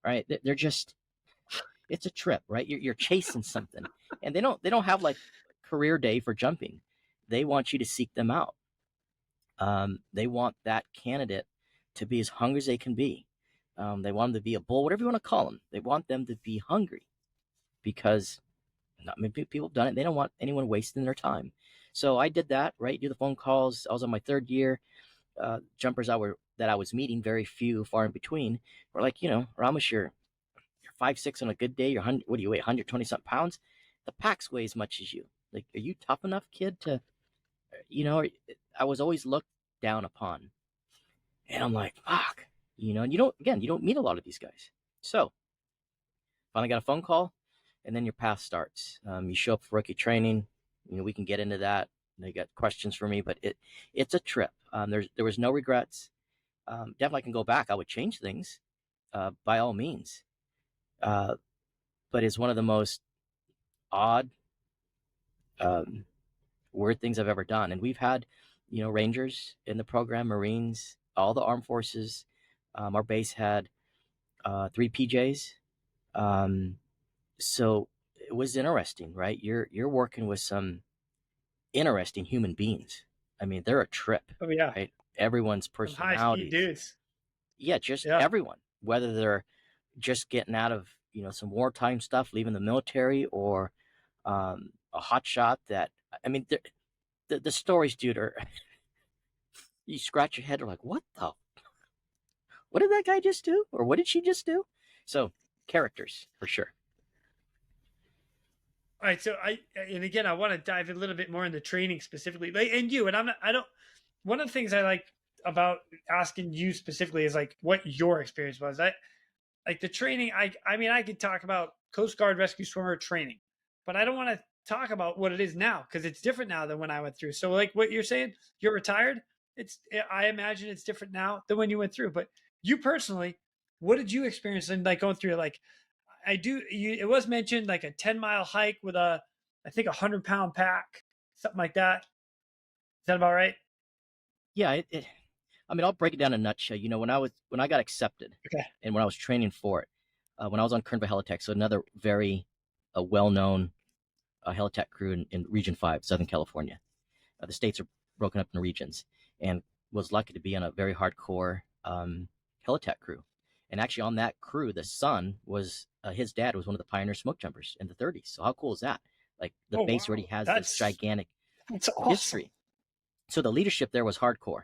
right? They're just, it's a trip, right? You're chasing something, and they don't have like career day for jumping. They want you to seek them out. They want that candidate to be as hungry as they can be. They want them to be a bull, whatever you want to call them. They want them to be hungry, because not many people have done it. They don't want anyone wasting their time. So I did that, right? Do the phone calls. I was on my 3rd year. Jumpers that I was meeting, very few, far in between, were like, Ramos, you're 5'6" on a good day. You're 100. What do you weigh? 120 something pounds. The packs weigh as much as you. Like, are you tough enough, kid, to, I was always looked down upon. And I'm like, fuck, and you don't meet a lot of these guys. So finally got a phone call, and then your path starts. You show up for rookie training. We can get into that. They got questions for me, but it's a trip. There was no regrets. Definitely I can go back. I would change things, by all means. But it's one of the most odd, weird things I've ever done. And we've had, Rangers in the program, Marines, all the armed forces, Our base had 3 PJs. So it was interesting, right? You're working with some interesting human beings. I mean, they're a trip, Oh yeah, right? Everyone's some high speed personalities. dudes. Yeah, just Yeah. everyone, whether they're just getting out of, some wartime stuff, leaving the military, or a hot shot that, I mean, the stories, dude, are, you scratch your head, or like, what did that guy just do? Or what did she just do? So characters for sure. All right, so and again, I want to dive a little bit more into training specifically, like, and you, and I don't. One of the things I like about asking you specifically is like what your experience was. I like the training. I mean, I could talk about Coast Guard rescue swimmer training, but I don't want to talk about what it is now because it's different now than when I went through. So, like what you're saying, you're retired. I imagine it's different now than when you went through. But you personally, what did you experience in like going through? Like, it was mentioned like a 10-mile hike with I think 100-pound pack, something like that. Is that about right? Yeah, I mean, I'll break it down in a nutshell. When I got accepted, Okay. and when I was training for it, when I was on Kernville Helitech, so another very well-known Helitech crew in Region 5, Southern California. The states are broken up in regions, and was lucky to be on a very hardcore Helitech crew. And actually, on that crew, the son was his dad was one of the pioneer smoke jumpers in the 30s. So how cool is that? Like the Oh base wow, already has this gigantic that's awesome. history. So the leadership there was hardcore.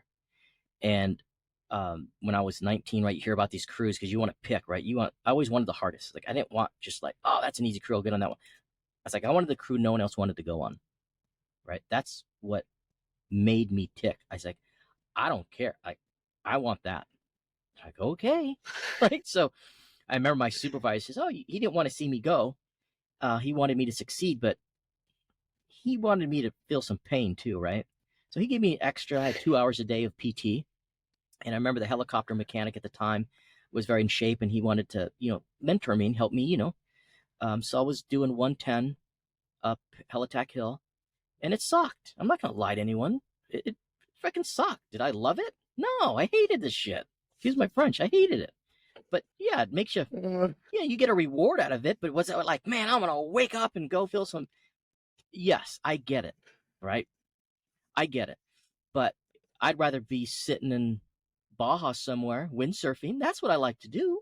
And when I was 19, right, you hear about these crews because you want to pick, right? I always wanted the hardest. Like I didn't want just like, oh, that's an easy crew, I'll get on that one. I was like, I wanted the crew no one else wanted to go on. Right? That's what made me tick. I was like, I don't care. I want that. Like, okay. Right. So I remember my supervisor says, oh, he didn't want to see me go. He wanted me to succeed, but he wanted me to feel some pain too, right? So he gave me extra. I had 2 hours a day of PT. And I remember the helicopter mechanic at the time was very in shape, and he wanted to, mentor me and help me, So I was doing 110 up Helitack Hill, and it sucked. I'm not going to lie to anyone. It freaking sucked. Did I love it? No, I hated this shit. Excuse my French. I hated it. But yeah, it makes you, you get a reward out of it. But was it like, man, I'm going to wake up and go feel some. Yes, I get it. Right? I get it. But I'd rather be sitting in Baja somewhere, windsurfing. That's what I like to do.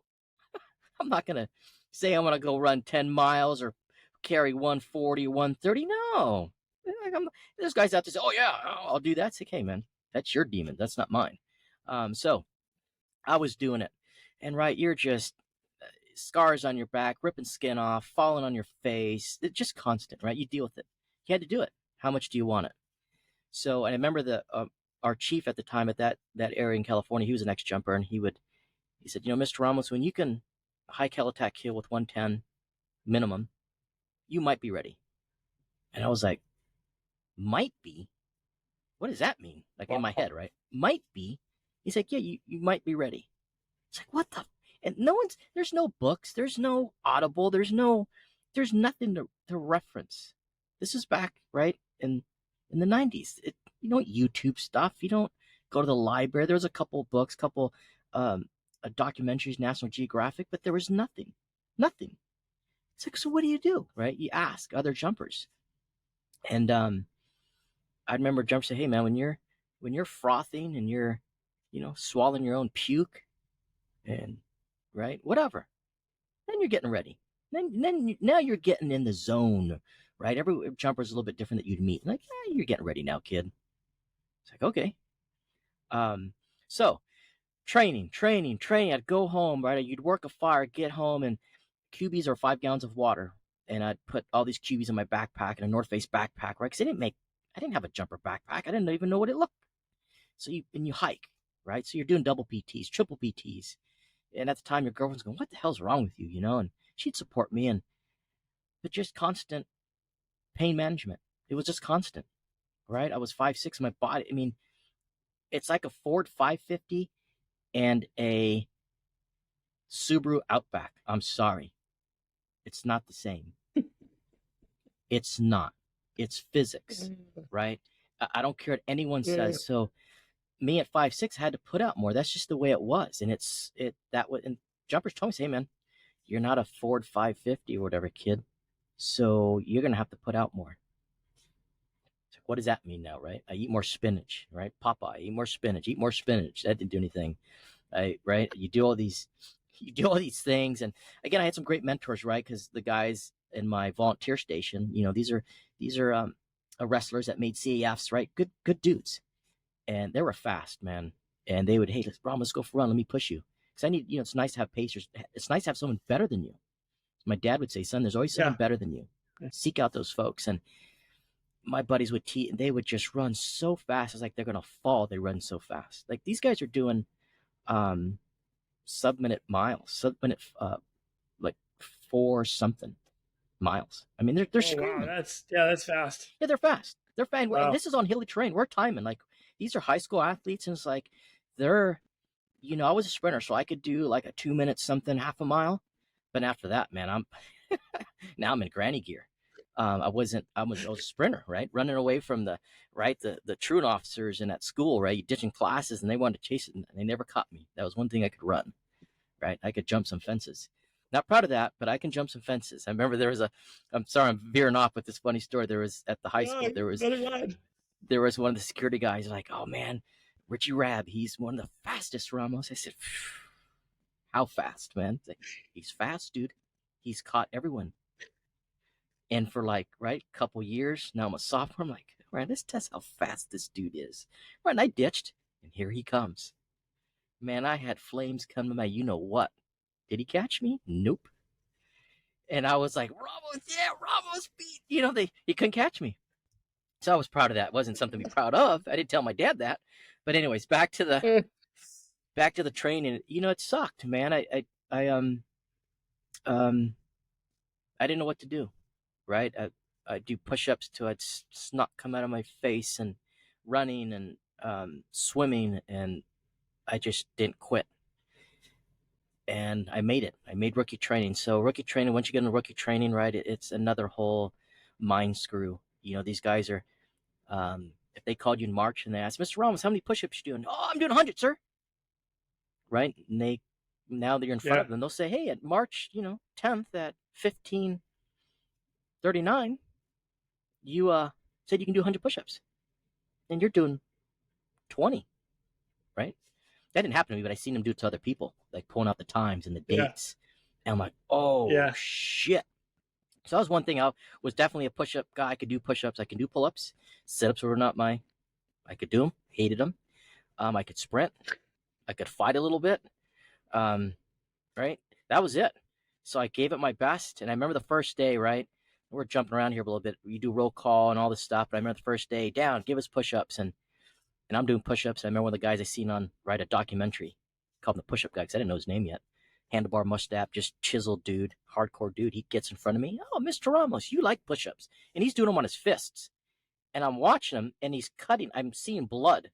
I'm not going to say I'm going to go run 10 miles or carry 140 or 130. No. There's guys out there say, oh, yeah, I'll do that. It's like, hey, man, that's your demon. That's not mine. So I was doing it. And, right, you're just scars on your back, ripping skin off, falling on your face. It's just constant, right? You deal with it. You had to do it. How much do you want it? So, and I remember our chief at the time at that area in California, he was an ex-jumper, and he said, Mr. Ramos, when you can hike Helitack Hill with 110 minimum, you might be ready. And I was like, might be? What does that mean? Like in my head, right? Might be. He's like, yeah, you might be ready. It's like, what the? And there's no books, there's no Audible, there's nothing to reference. This is back, right, in the 90s. You don't YouTube stuff. You don't go to the library. There was a couple books, documentaries, National Geographic, but there was nothing. Nothing. It's like, so what do you do, right? You ask other jumpers. And I remember jumpers say, hey, man, when you're frothing and you're, swallowing your own puke and, right, whatever, then you're getting ready. Now you're getting in the zone, right? Every jumper's a little bit different that you'd meet. Like, you're getting ready now, kid. It's like, okay. So training. I'd go home, right? You'd work a fire, get home, and cubies are 5 gallons of water. And I'd put all these cubies in my backpack, in a North Face backpack, right? Because I didn't have a jumper backpack. I didn't even know what it looked. So you hike, right? So you're doing double PTs, triple PTs. And at the time, your girlfriend's going, what the hell's wrong with you, And she'd support me, but just constant pain management. It was just constant, right? I was 5'6", my body. I mean, it's like a Ford 550 and a Subaru Outback. I'm sorry. It's not the same. It's not. It's physics, right? I don't care what anyone says. So me at 5'6" had to put out more. That's just the way it was. And and jumpers told me, hey man, you're not a Ford 550 or whatever, kid. So you're going to have to put out more. So what does that mean now, right? I eat more spinach, right? Popeye, eat more spinach, eat more spinach. That didn't do anything. Right? You do all these things. And again, I had some great mentors, right? Because the guys in my volunteer station, these are wrestlers that made CAFs, right? Good dudes. And they were fast, man. And they would, hey, let's go for a run. Let me push you. Because I need, it's nice to have pacers. It's nice to have someone better than you. My dad would say, son, there's always someone better than you. Seek out those folks. And my buddies would and they would just run so fast. It's like they're going to fall. They run so fast. Like these guys are doing sub-minute miles, like 4 something miles. I mean, they're screaming. Wow, that's fast. Yeah, they're fast. They're fine. Wow. And this is on hilly terrain. We're timing. Like these are high school athletes, and it's like they're, I was a sprinter, so I could do like a 2 minute something, half a mile. But after that, man, now I'm in granny gear. I was a sprinter, right? Running away from the truant officers in that school, right? Ditching classes, and they wanted to chase it, and they never caught me. That was one thing I could run, right? I could jump some fences. Not proud of that, but I can jump some fences. I remember I'm sorry, I'm veering off with this funny story. There was at the high school, there was one of the security guys like, oh man, Richie Rabb, he's one of the fastest, Ramos. I said, how fast, man? He's fast, dude. He's caught everyone. And for couple years, now I'm a sophomore. I'm like, right, let's test how fast this dude is. Right, and I ditched, and here he comes. Man, I had flames come to my you-know-what. Did he catch me? Nope. And I was like, Ramos beat. He couldn't catch me. So I was proud of that. It wasn't something to be proud of. I didn't tell my dad that. But anyways, back to the training. It sucked, man. I didn't know what to do. Right? I do push-ups till I'd snot come out of my face, and running and swimming, and I just didn't quit. And I made it. I made rookie training. So rookie training, once you get into rookie training, right, it's another whole mind screw. These guys are, if they called you in March and they asked, Mr. Ramos, how many push-ups you doing? Oh, I'm doing 100, sir. Right? And now that you're in front of them, they'll say, hey, at March, 10th at 15:39, you said you can do 100 push-ups, and you're doing 20, right? That didn't happen to me, but I seen them do it to other people, like pulling out the times and the dates. And I'm like, oh, shit. So that was one thing. I was definitely a push-up guy. I could do push-ups. I can do pull-ups. Sit-ups were not I could do them, hated them. I could sprint. I could fight a little bit. Right? That was it. So I gave it my best. And I remember the first day, right? We're jumping around here a little bit. We do roll call and all this stuff. But I remember the first day, down, give us push-ups. And I'm doing push-ups. I remember one of the guys I seen on a documentary, called him the push-up guy, because I didn't know his name yet. Handlebar mustache, just chiseled dude, hardcore dude. He gets in front of me. Oh, Mr. Ramos, you like push-ups. And he's doing them on his fists. And I'm watching him, and he's cutting. I'm seeing blood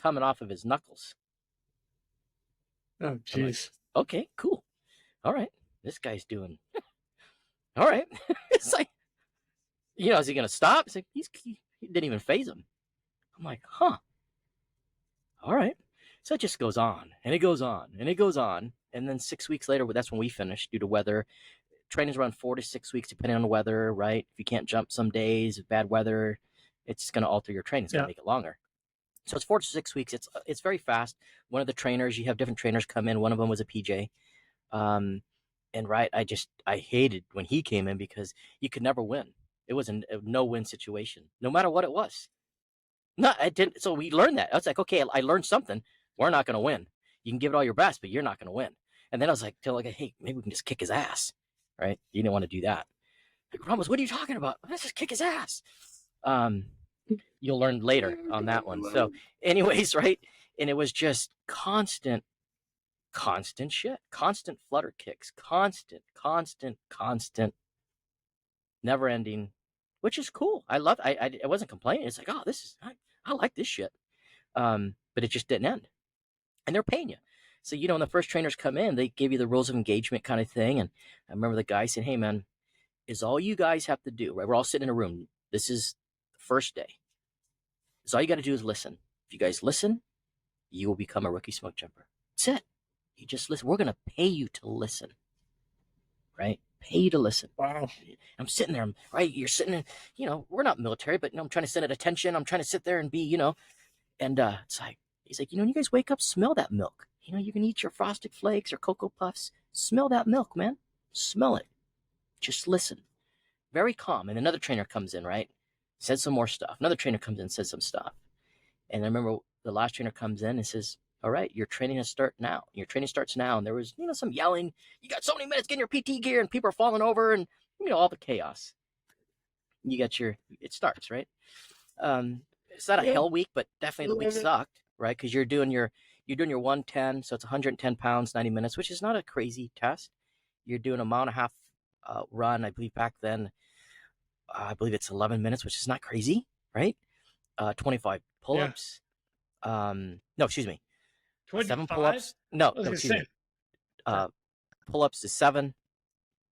coming off of his knuckles. Oh, jeez. Like, okay, cool. All right. This guy's doing... All right. It's like, is he going to stop? It's like, he didn't even phase him. I'm like, huh. All right. So it just goes on, and it goes on, and it goes on. And then 6 weeks later, that's when we finished due to weather. Training's around 4 to 6 weeks, depending on the weather, right? If you can't jump some days, bad weather, it's going to alter your training. It's going to make it longer. So it's 4 to 6 weeks. It's very fast. One of the trainers, you have different trainers come in. One of them was a PJ. And right, I hated when he came in because you could never win. It was a no-win situation, no matter what it was. No, I didn't. So we learned that. I was like, okay, I learned something. We're not going to win. You can give it all your best, but you're not going to win. And then I was like, hey, maybe we can just kick his ass, right? You didn't want to do that. Like, Ramos, what are you talking about? Let's just kick his ass. You'll learn later on that one. So anyways, right? And it was just constant shit, constant flutter kicks, constant, never ending, which is cool. I love, I wasn't complaining. It's like, oh, I like this shit. But it just didn't end. And they're paying you. So, when the first trainers come in, they give you the rules of engagement kind of thing. And I remember the guy saying, hey man, is all you guys have to do, right? We're all sitting in a room. This is the first day. So all you got to do is listen. If you guys listen, you will become a rookie smoke jumper. That's it. You just listen. We're going to pay you to listen, right? Pay you to listen. Wow. I'm sitting there, right? You're sitting there, we're not military, but I'm trying to sit at attention. I'm trying to sit there and be, and it's like, he's like, when you guys wake up, smell that milk. You can eat your Frosted Flakes or Cocoa Puffs. Smell that milk, man. Smell it. Just listen. Very calm. And another trainer comes in, right? Says some more stuff. Another trainer comes in, says some stuff. And I remember the last trainer comes in and says, all right, your training has start now. Your training starts now. And there was, some yelling. You got so many minutes getting your PT gear and people are falling over and, all the chaos. You got it starts, right? It's not a hell week, but definitely the week sucked, right? Because you're doing your 110, so it's 110 pounds, 90 minutes, which is not a crazy test. You're doing a mile and a half run. I believe back then, I believe it's 11 minutes, which is not crazy, right? 25 pull-ups. No, excuse me. 7 pull-ups. No, excuse me. Pull-ups is 7,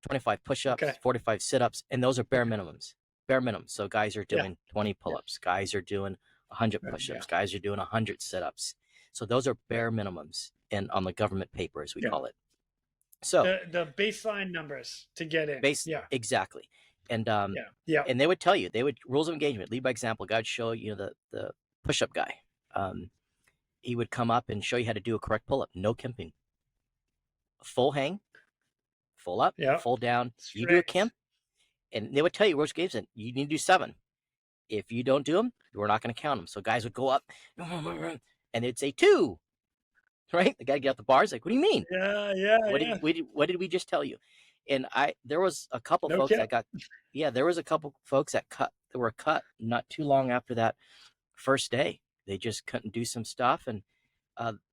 25 push-ups, 45 sit-ups, and those are bare minimums. Bare minimum. So guys are doing 20 pull-ups. Guys are doing 100 push-ups. Guys are doing 100 sit-ups. So those are bare minimums on the government paper, as we call it. So the baseline numbers to get in. Exactly. And and they would tell you, rules of engagement, lead by example. God would show the push-up guy. He would come up and show you how to do a correct pull-up. No kimping. Full hang, full up, full down. Strict. You do a kimp, and they would tell you rules of engagement. You need to do 7. If you don't do them, we're not going to count them. So guys would go up, and they'd say 2. Right? The guy get out the bars like, what do you mean? What did we just tell you? And there was a couple folks that were cut not too long after that first day. They just couldn't do some stuff, and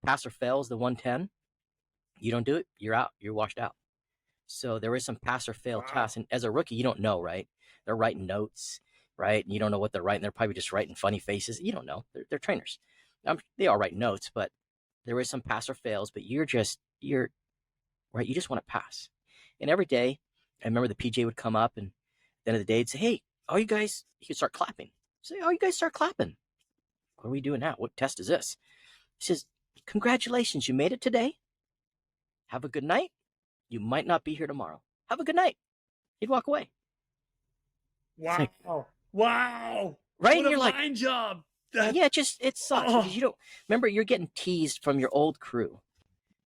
pass or fails the 110. You don't do it, you're out. You're washed out. So there is some pass or fail tests, and as a rookie, you don't know, right? They're writing notes, right? And you don't know what they're writing. They're probably just writing funny faces. You don't know. They're trainers. They all write notes, but there is some pass or fails. But you're right. You just want to pass. And every day, I remember the PJ would come up, and at the end of the day, he'd say, "Hey, all you guys," he could start clapping. Say, "Oh, you guys start clapping. What are we doing now? What test is this?" He says, "Congratulations, you made it today. Have a good night. You might not be here tomorrow. Have a good night." He'd walk away. Wow. Wow. Right? What and you're a like, mind job. Yeah, it sucks. Because you don't remember, you're getting teased from your old crew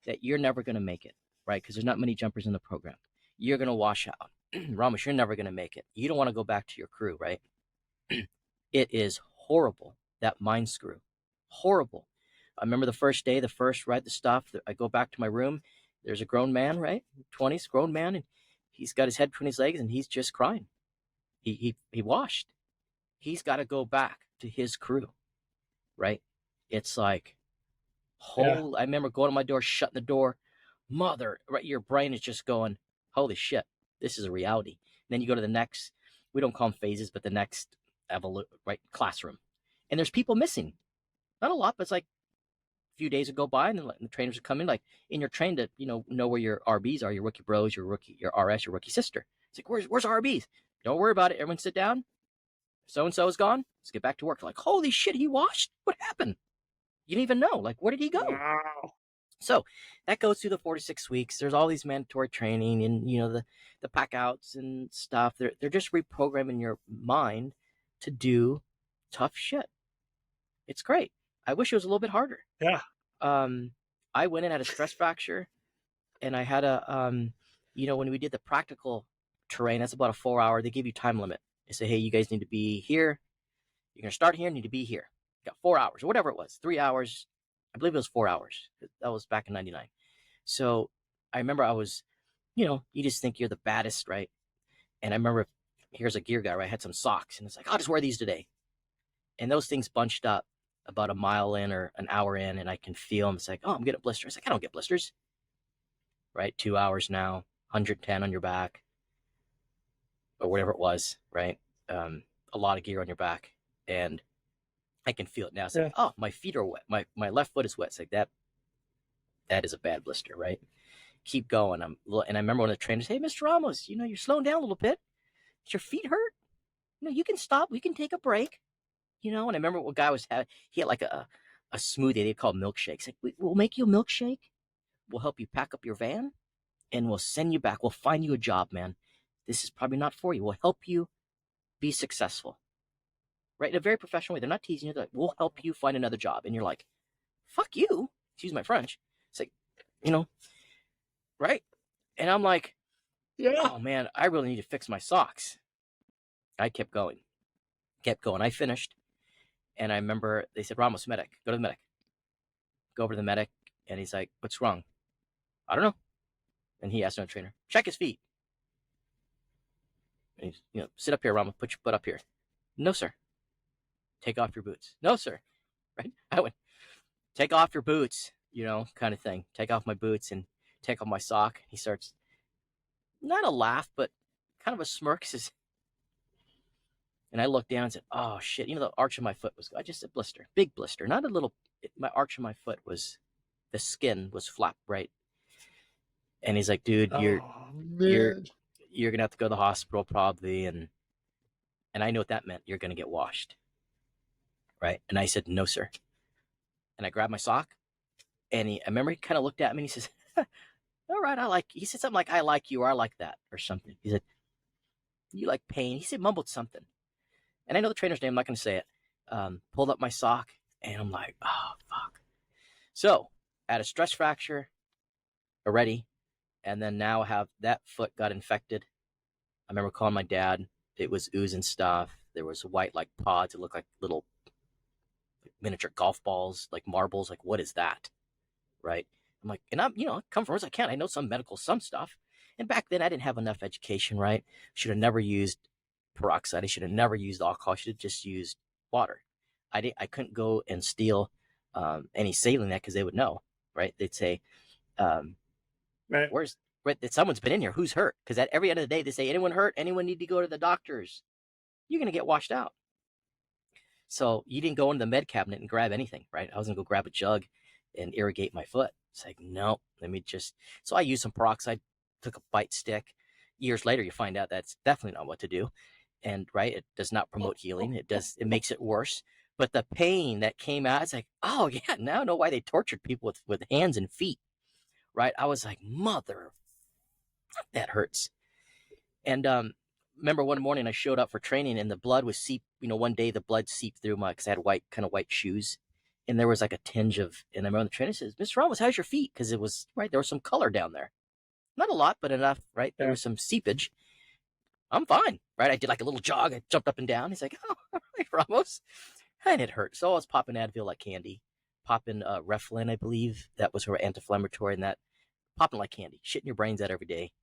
that you're never going to make it, right? Because there's not many jumpers in the program. You're going to wash out. Ramos, you're never going to make it. You don't want to go back to your crew, right? It is horrible, that mind screw. Horrible. I remember the first day, the stuff. I go back to my room. There's a grown man, right? 20s, grown man, and he's got his head between his legs, and he's just crying. He washed. He's got to go back to his crew, right? It's like, I remember going to my door, shutting the door. Mother, right? Your brain is just going, holy shit, this is a reality. And then you go to the next, we don't call them phases, but the next classroom. And there's people missing. Not a lot, but it's like a few days would go by, and then the trainers would come in, and you're trained to, know where your RBs are, your rookie bros, your RS, your rookie sister. It's like, where's our RBs? Don't worry about it. Everyone sit down. So-and-so is gone. Let's get back to work. Like, holy shit, he washed? What happened? You didn't even know. Like, where did he go? Wow. So that goes through the 46 weeks. There's all these mandatory training and, the pack outs and stuff. They're just reprogramming your mind to do tough shit. It's great. I wish it was a little bit harder. Yeah. I went in, had a stress fracture, and I had when we did the practical terrain, that's about a 4-hour, they give you time limit. They say, hey, you guys need to be here. You're going to start here, need to be here. You got 4 hours or whatever it was, 3 hours. I believe it was 4 hours. That was back in 99. So I remember I was, you just think you're the baddest, right? And I remember, here's a gear guy, right? I had some socks, and it's like, I'll just wear these today. And those things bunched up about a mile in or an hour in, and I can feel them. It's like, oh, I'm getting blisters. Like, I don't get blisters. Right? 2 hours now, 110 on your back, or whatever it was, right? A lot of gear on your back. And I can feel it now. It's like, oh, my feet are wet. My left foot is wet. It's like that is a bad blister, right? Keep going. And I remember one of the trainers, hey, Mr. Ramos, you're slowing down a little bit. Does your feet hurt? You can stop. We can take a break. And I remember what guy was having. He had like a a smoothie they call milkshakes. Like, we'll make you a milkshake. We'll help you pack up your van, and we'll send you back. We'll find you a job, man. This is probably not for you. We'll help you be successful, right? In a very professional way. They're not teasing you. They're like, we'll help you find another job. And you're like, fuck you. Excuse my French. It's like, right? And I'm like, Yeah. oh man, I really need to fix my socks. I kept going. I finished. And I remember they said, Ramos, medic, go to the medic. Go over to the medic. And he's like, what's wrong? I don't know. And he asked another trainer, check his feet. And he's, sit up here, Ramos, put your butt up here. No, sir. Take off your boots. No, sir. Right? I went, take off your boots, kind of thing. Take off my boots and take off my sock. He starts, not a laugh, but kind of a smirk. Says, and I looked down and said, oh, shit. The arch of my foot was, just a blister, big blister, not a little, my arch of my foot was, the skin was flapped right. And he's like, dude, you're going to have to go to the hospital probably. And I know what that meant. You're going to get washed. Right. And I said, no, sir. And I grabbed my sock. And I remember he kind of looked at me and he says, all right, he said something like, I like you, or I like that, or something. He said, you like pain. He said, mumbled something. And I know the trainer's name. I'm not going to say it. Pulled up my sock and I'm like, oh, fuck. So I had a stress fracture already. And then now have that foot got infected. I remember calling my dad. It was oozing stuff. There was white like pods. It looked like little miniature golf balls, like marbles. Like, what is that? Right. I'm like, and I'm, come from as I can. I know some stuff. And back then I didn't have enough education, right? Should have never used peroxide. I should have never used alcohol. I should have just used water. I couldn't go and steal any saline that because they would know, right? They'd say, right. That someone's been in here. Who's hurt? Because at every end of the day, they say, anyone hurt? Anyone need to go to the doctors? You're going to get washed out. So you didn't go into the med cabinet and grab anything, right? I was going to go grab a jug and irrigate my foot. It's like, no, so I used some peroxide, took a bite stick. Years later, you find out that's definitely not what to do. And right, it does not promote healing. It makes it worse. But the pain that came out, it's like, oh yeah, now I know why they tortured people with hands and feet. Right? I was like, mother, that hurts. And remember one morning I showed up for training and the blood was one day the blood seeped through because I had white shoes. And there was like a tinge of, and I remember the trainer says, Mr. Ramos, how's your feet? Because it was, right, there was some color down there. Not a lot, but enough, right? There was some seepage. I'm fine, right? I did like a little jog. I jumped up and down. He's like, oh, all right, Ramos. And it hurt. So I was popping Advil like candy. Popping Reflin, I believe. That was her anti-inflammatory, and that popping like candy. Shitting your brains out every day.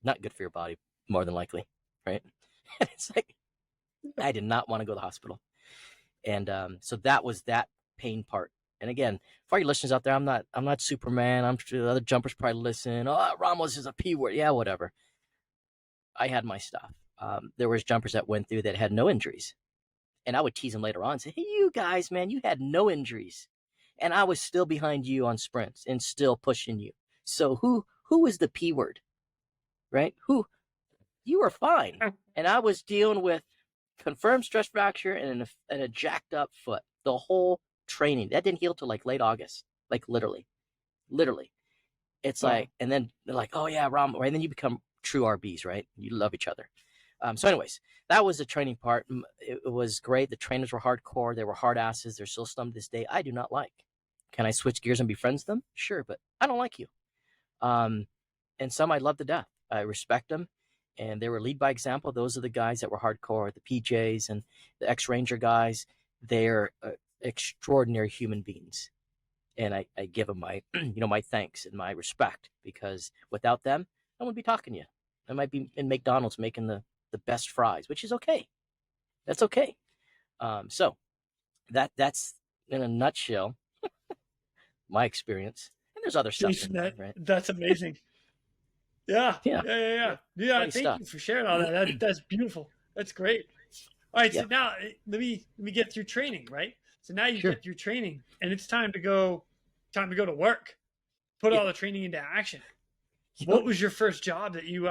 Not good for your body, more than likely, right? And it's like, I did not want to go to the hospital. And so that was that pain part. And again, for all your listeners out there, I'm not Superman. I'm sure the other jumpers probably listen. Oh, Ramos is a P word. Yeah, whatever. I had my stuff. There was jumpers that went through that had no injuries. And I would tease them later on and say, hey, you guys, man, you had no injuries. And I was still behind you on sprints and still pushing you. So who is the P word, right? You were fine. And I was dealing with confirmed stress fracture and a jacked up foot. The whole training. That didn't heal till like late August. Like literally. It's like, and then they're like, oh yeah, Ram, right? And then you become true RBs, right? You love each other. So anyways, that was the training part. It was great. The trainers were hardcore. They were hard asses. They're still some to this day I do not like. Can I switch gears and be friends with them? Sure, but I don't like you. And some I love to death. I respect them. And they were lead by example. Those are the guys that were hardcore, the PJs and the ex-Ranger guys. They're extraordinary human beings. And I give them my, my thanks and my respect, because without them, I wouldn't be talking to you. I might be in McDonald's making the best fries, which is okay. That's okay. So that's in a nutshell my experience. And there's other stuff Jason, in there, right? That's amazing. Yeah. Yeah. Thank you for sharing all that. That's beautiful. That's great. All right. So now let me get through training, right? So now you get through training and it's time to go to work. Put all the training into action. What was your first job that you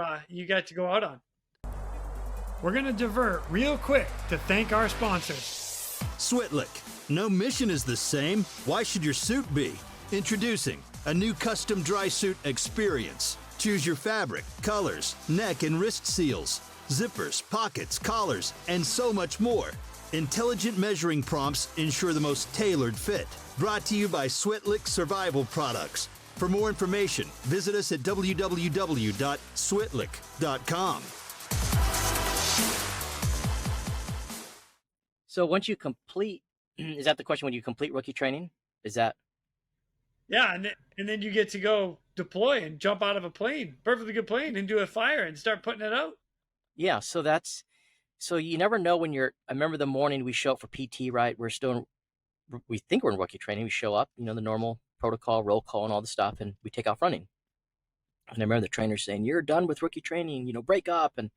got to go out on? We're going to divert real quick to thank our sponsors. Switlick, No mission is the same. Why should your suit be? Introducing a new custom dry suit experience. Choose your fabric, colors, neck and wrist seals, zippers, pockets, collars, and so much more. Intelligent measuring prompts ensure the most tailored fit. Brought to you by Switlick Survival Products. For more information, visit us at www.switlick.com. So once you complete, is that the question? When you complete rookie training, is that? Yeah, and then you get to go deploy and jump out of a plane, perfectly good plane, and do a fire and start putting it out. Yeah, so you never know when you're. I remember the morning we show up for PT, right? We think we're in rookie training. We show up, the normal protocol, roll call, and all the stuff, and we take off running. And I remember the trainer saying, "You're done with rookie training. Break up." And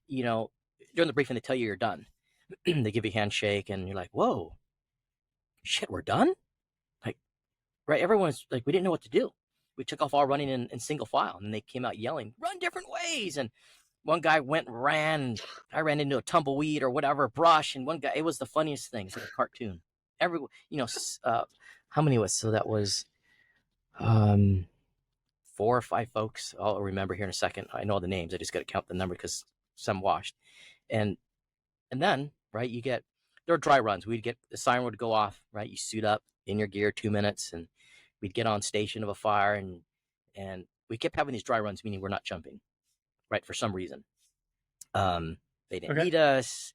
during the briefing, they tell you you're done. They give you a handshake, and you're like, "Whoa, shit, we're done!" Like, right? Everyone's like, we didn't know what to do. We took off all running in single file, and they came out yelling, "Run different ways!" And one guy went and ran. I ran into a tumbleweed or whatever, brush, and one guy. It was the funniest thing. It's like a cartoon. How many was? So that was 4 or 5 folks. I'll remember here in a second. I know all the names. I just got to count the number because some washed. And then, right, there are dry runs. The siren would go off, right? You suit up in your gear, 2 minutes, and we'd get on station of a fire, and we kept having these dry runs, meaning we're not jumping, right, for some reason. They didn't need us,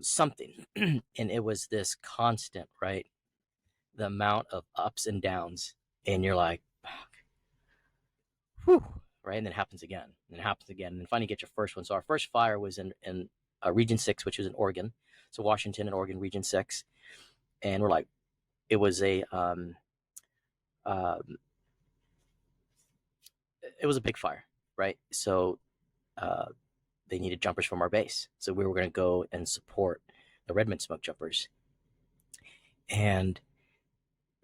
something. And it was this constant, right? The amount of ups and downs, and you're like, whew, right? And then it happens again, and it happens again, and then finally get your first one. So our first fire was in Region 6, which was in Oregon. So Washington and Oregon, Region 6. And we're like, it was a big fire, right? So they needed jumpers from our base. So we were going to go and support the Redmond Smokejumpers. And,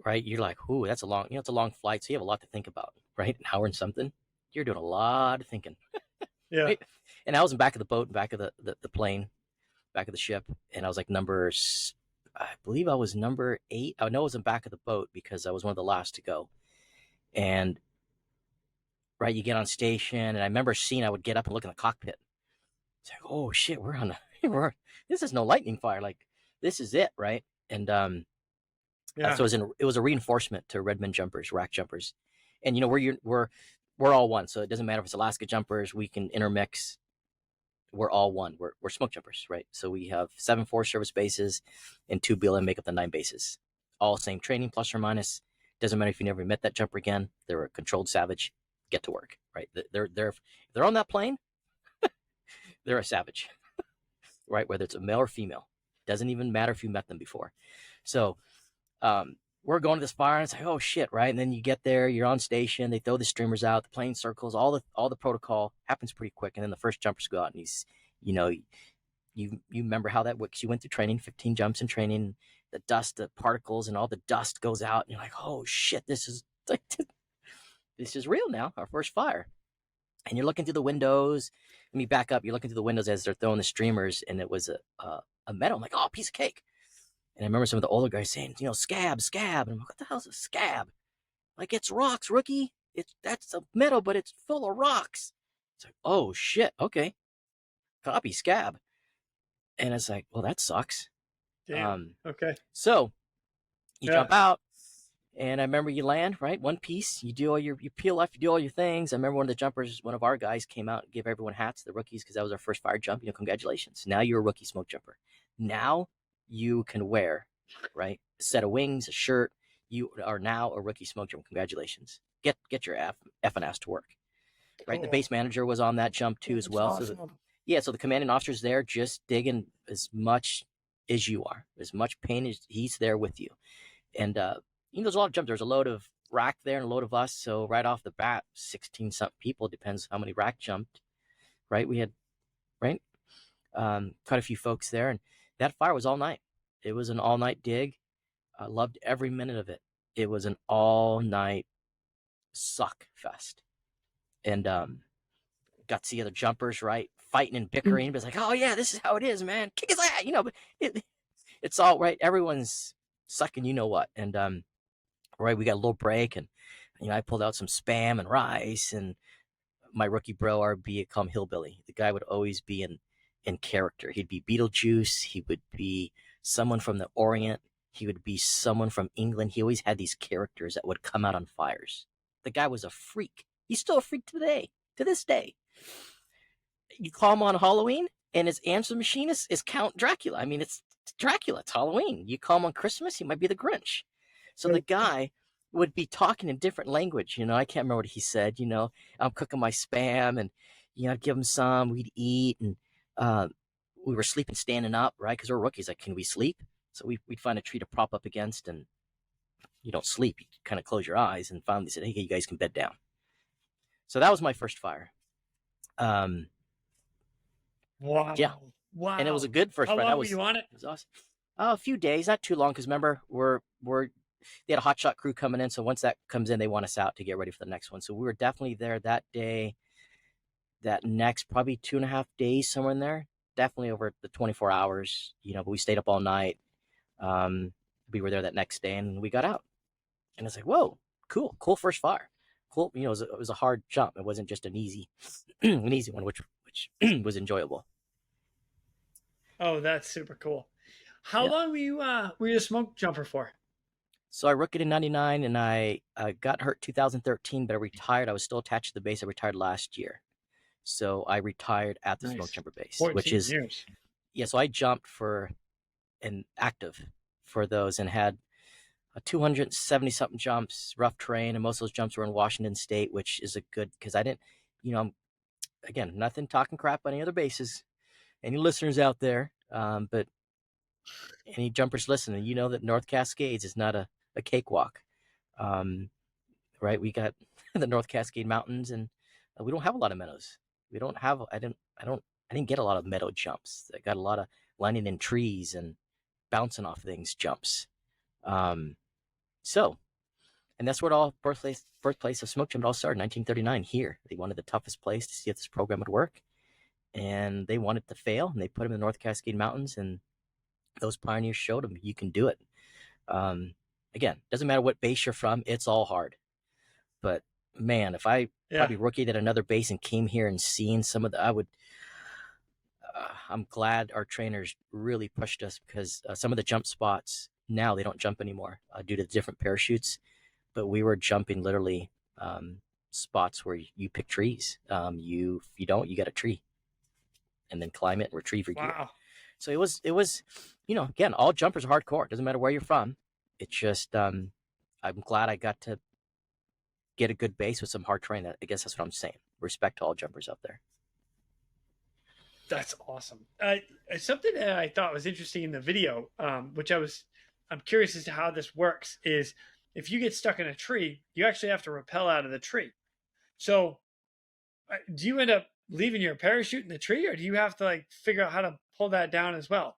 right, you're like, ooh, that's a long, it's a long flight. So you have a lot to think about, right? An hour and something. You're doing a lot of thinking. Yeah. Right? And I was in back of the boat, back of the plane, back of the ship. And I was like I believe I was number 8. I know I was in back of the boat because I was one of the last to go. And, right, you get on station. And I remember I would get up and look in the cockpit. It's like, oh shit, this is no lightning fire. Like, this is it, right? And so it was a reinforcement to Redmond jumpers, rack jumpers. And we're all one. So it doesn't matter if it's Alaska jumpers, we can intermix. We're all one. We're smoke jumpers, right? So we have 7 Forest Service bases and 2 BLM make up the 9 bases. All same training, plus or minus. Doesn't matter if you never met that jumper again. They're a controlled savage. Get to work, right? They're on that plane. They're a savage, right? Whether it's a male or female, doesn't even matter if you met them before. So we're going to this fire, and it's like, oh shit, right? And then you get there, you're on station, they throw the streamers out, the plane circles, all the protocol happens pretty quick, and then the first jumpers go out, and you remember how that works. You went through training, 15 jumps in training, the dust, the particles, and all the dust goes out, and you're like, oh shit, this is real now, our first fire. And you're looking through the windows. Let me back up. You're looking through the windows as they're throwing the streamers, and it was a metal. I'm like, oh, a piece of cake. And I remember some of the older guys saying, scab. And I'm like, what the hell is a scab? Like, it's rocks, rookie. That's a metal, but it's full of rocks. It's like, oh shit, okay. Copy, scab. And it's like, well, that sucks. Damn. Okay. So you jump out. And I remember you land, right? One piece, you peel off, you do all your things. I remember one of the jumpers, one of our guys came out and gave everyone hats, the rookies, because that was our first fire jump. Congratulations. Now you're a rookie smoke jumper. Now you can wear, right, a set of wings, a shirt. You are now a rookie smoke jumper. Congratulations. Get your effing ass to work. Right? Cool. The base manager was on that jump too as well. Awesome. So the commanding officer's there just digging as much as you are, as much pain as he's there with you. And there's a lot of jump. There's a load of rack there and a load of us. So right off the bat, 16-something people, depends how many rack jumped, right? We had, right, quite a few folks there. And that fire was all night. It was an all-night dig. I loved every minute of it. It was an all-night suck fest. And got to see other jumpers, right, fighting and bickering. But it's like, oh, yeah, this is how it is, man. Kick his ass, but it's all right. Everyone's sucking, you know what? And right, we got a little break, and I pulled out some Spam and rice, and my rookie bro RB, call him Hillbilly. The guy would always be in character. He'd be Beetlejuice. He would be someone from the Orient. He would be someone from England. He always had these characters that would come out on fires. The guy was a freak. He's still a freak today, to this day. You call him on Halloween, and his answer machine is Count Dracula. I mean, it's Dracula. It's Halloween. You call him on Christmas, he might be the Grinch. So the guy would be talking in different language. I can't remember what he said. I'm cooking my Spam, and I'd give him some. We'd eat, and we were sleeping standing up, right? Because we're rookies. Like, can we sleep? So we'd find a tree to prop up against, and you don't sleep. You kind of close your eyes, and finally said, "Hey, you guys can bed down." So that was my first fire. Wow. Yeah. Wow. And it was a good first How fire. long were you on it? It was awesome. A few days, not too long, because remember, they had a hotshot crew coming in, so once that comes in, they want us out to get ready for the next one. So we were definitely there that day, that next probably 2.5 days, somewhere in there. Definitely over the 24 hours, but we stayed up all night. We were there that next day, and we got out. And it's like, whoa, cool first fire. Cool, it was a hard jump. It wasn't just an easy one, which was enjoyable. Oh, that's super cool. How long were you a smoke jumper for? So I rookied in 99, and I got hurt 2013, but I retired. I was still attached to the base. I retired last year. So I retired at the Smokejumper base, which is years. Yeah. So I jumped for an active for those, and had 270 something jumps, rough terrain, and most of those jumps were in Washington State, which is a good, because I didn't, again, nothing talking crap on any other bases, any listeners out there, but any jumpers listening, that North Cascades is not a cakewalk, right? We got the North Cascade Mountains, and we don't have a lot of meadows. We don't have. I didn't get a lot of meadow jumps. I got a lot of landing in trees and bouncing off things jumps. So, and that's where it all birthplace of smoke jump all started, 1939 here. They wanted the toughest place to see if this program would work, and they wanted to fail, and they put them in the North Cascade Mountains, and those pioneers showed them you can do it. Again, doesn't matter what base you're from, it's all hard. But man, if I probably rookied at another base and came here and seen some of I'm glad our trainers really pushed us, because some of the jump spots now they don't jump anymore due to the different parachutes. But we were jumping literally spots where you pick trees. If you don't, you got a tree, and then climb it and retrieve your gear. So it was, again, all jumpers are hardcore. It doesn't matter where you're from. It's just, I'm glad I got to get a good base with some hard terrain. I guess that's what I'm saying. Respect to all jumpers out there. That's awesome. Something that I thought was interesting in the video, which I'm curious as to how this works, is if you get stuck in a tree, you actually have to rappel out of the tree. So do you end up leaving your parachute in the tree, or do you have to figure out how to pull that down as well?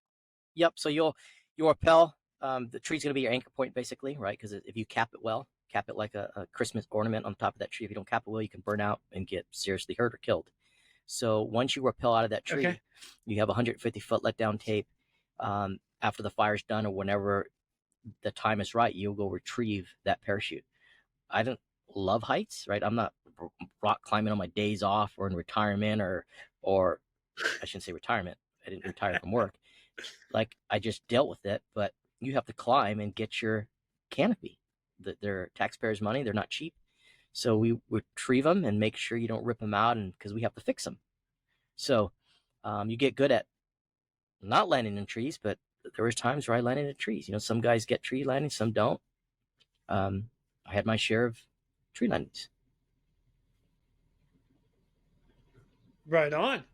Yep. So you'll rappel. The tree's going to be your anchor point, basically, right? Because if you cap it like a Christmas ornament on top of that tree. If you don't cap it well, you can burn out and get seriously hurt or killed. So once you rappel out of that tree, you have 150-foot letdown tape. After the fire's done, or whenever the time is right, you'll go retrieve that parachute. I don't love heights, right? I'm not rock climbing on my days off or in retirement, or I shouldn't say retirement. I didn't retire from work. I just dealt with it, but you have to climb and get your canopy. They're taxpayers' money. They're not cheap. So we retrieve them and make sure you don't rip them out, and because we have to fix them. So you get good at not landing in trees, but there was times where I landed in trees. Some guys get tree landings, some don't. I had my share of tree landings. Right on.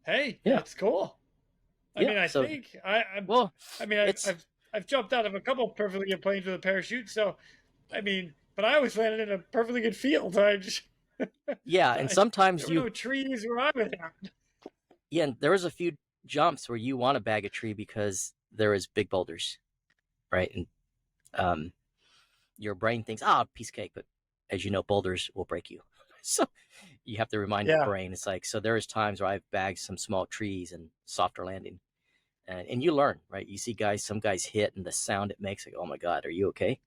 Hey, that's cool. I've jumped out of a couple perfectly good planes with a parachute. So, but I always landed in a perfectly good field. And sometimes there were no trees where I was at. Yeah, and there was a few jumps where you want to bag a tree because there is big boulders, right? And your brain thinks, piece of cake, but as you know, boulders will break you. So you have to remind your brain. It's so there is times where I've bagged some small trees and softer landing. And you learn, right? You see some guys hit, and the sound it makes, like, oh my God, are you okay?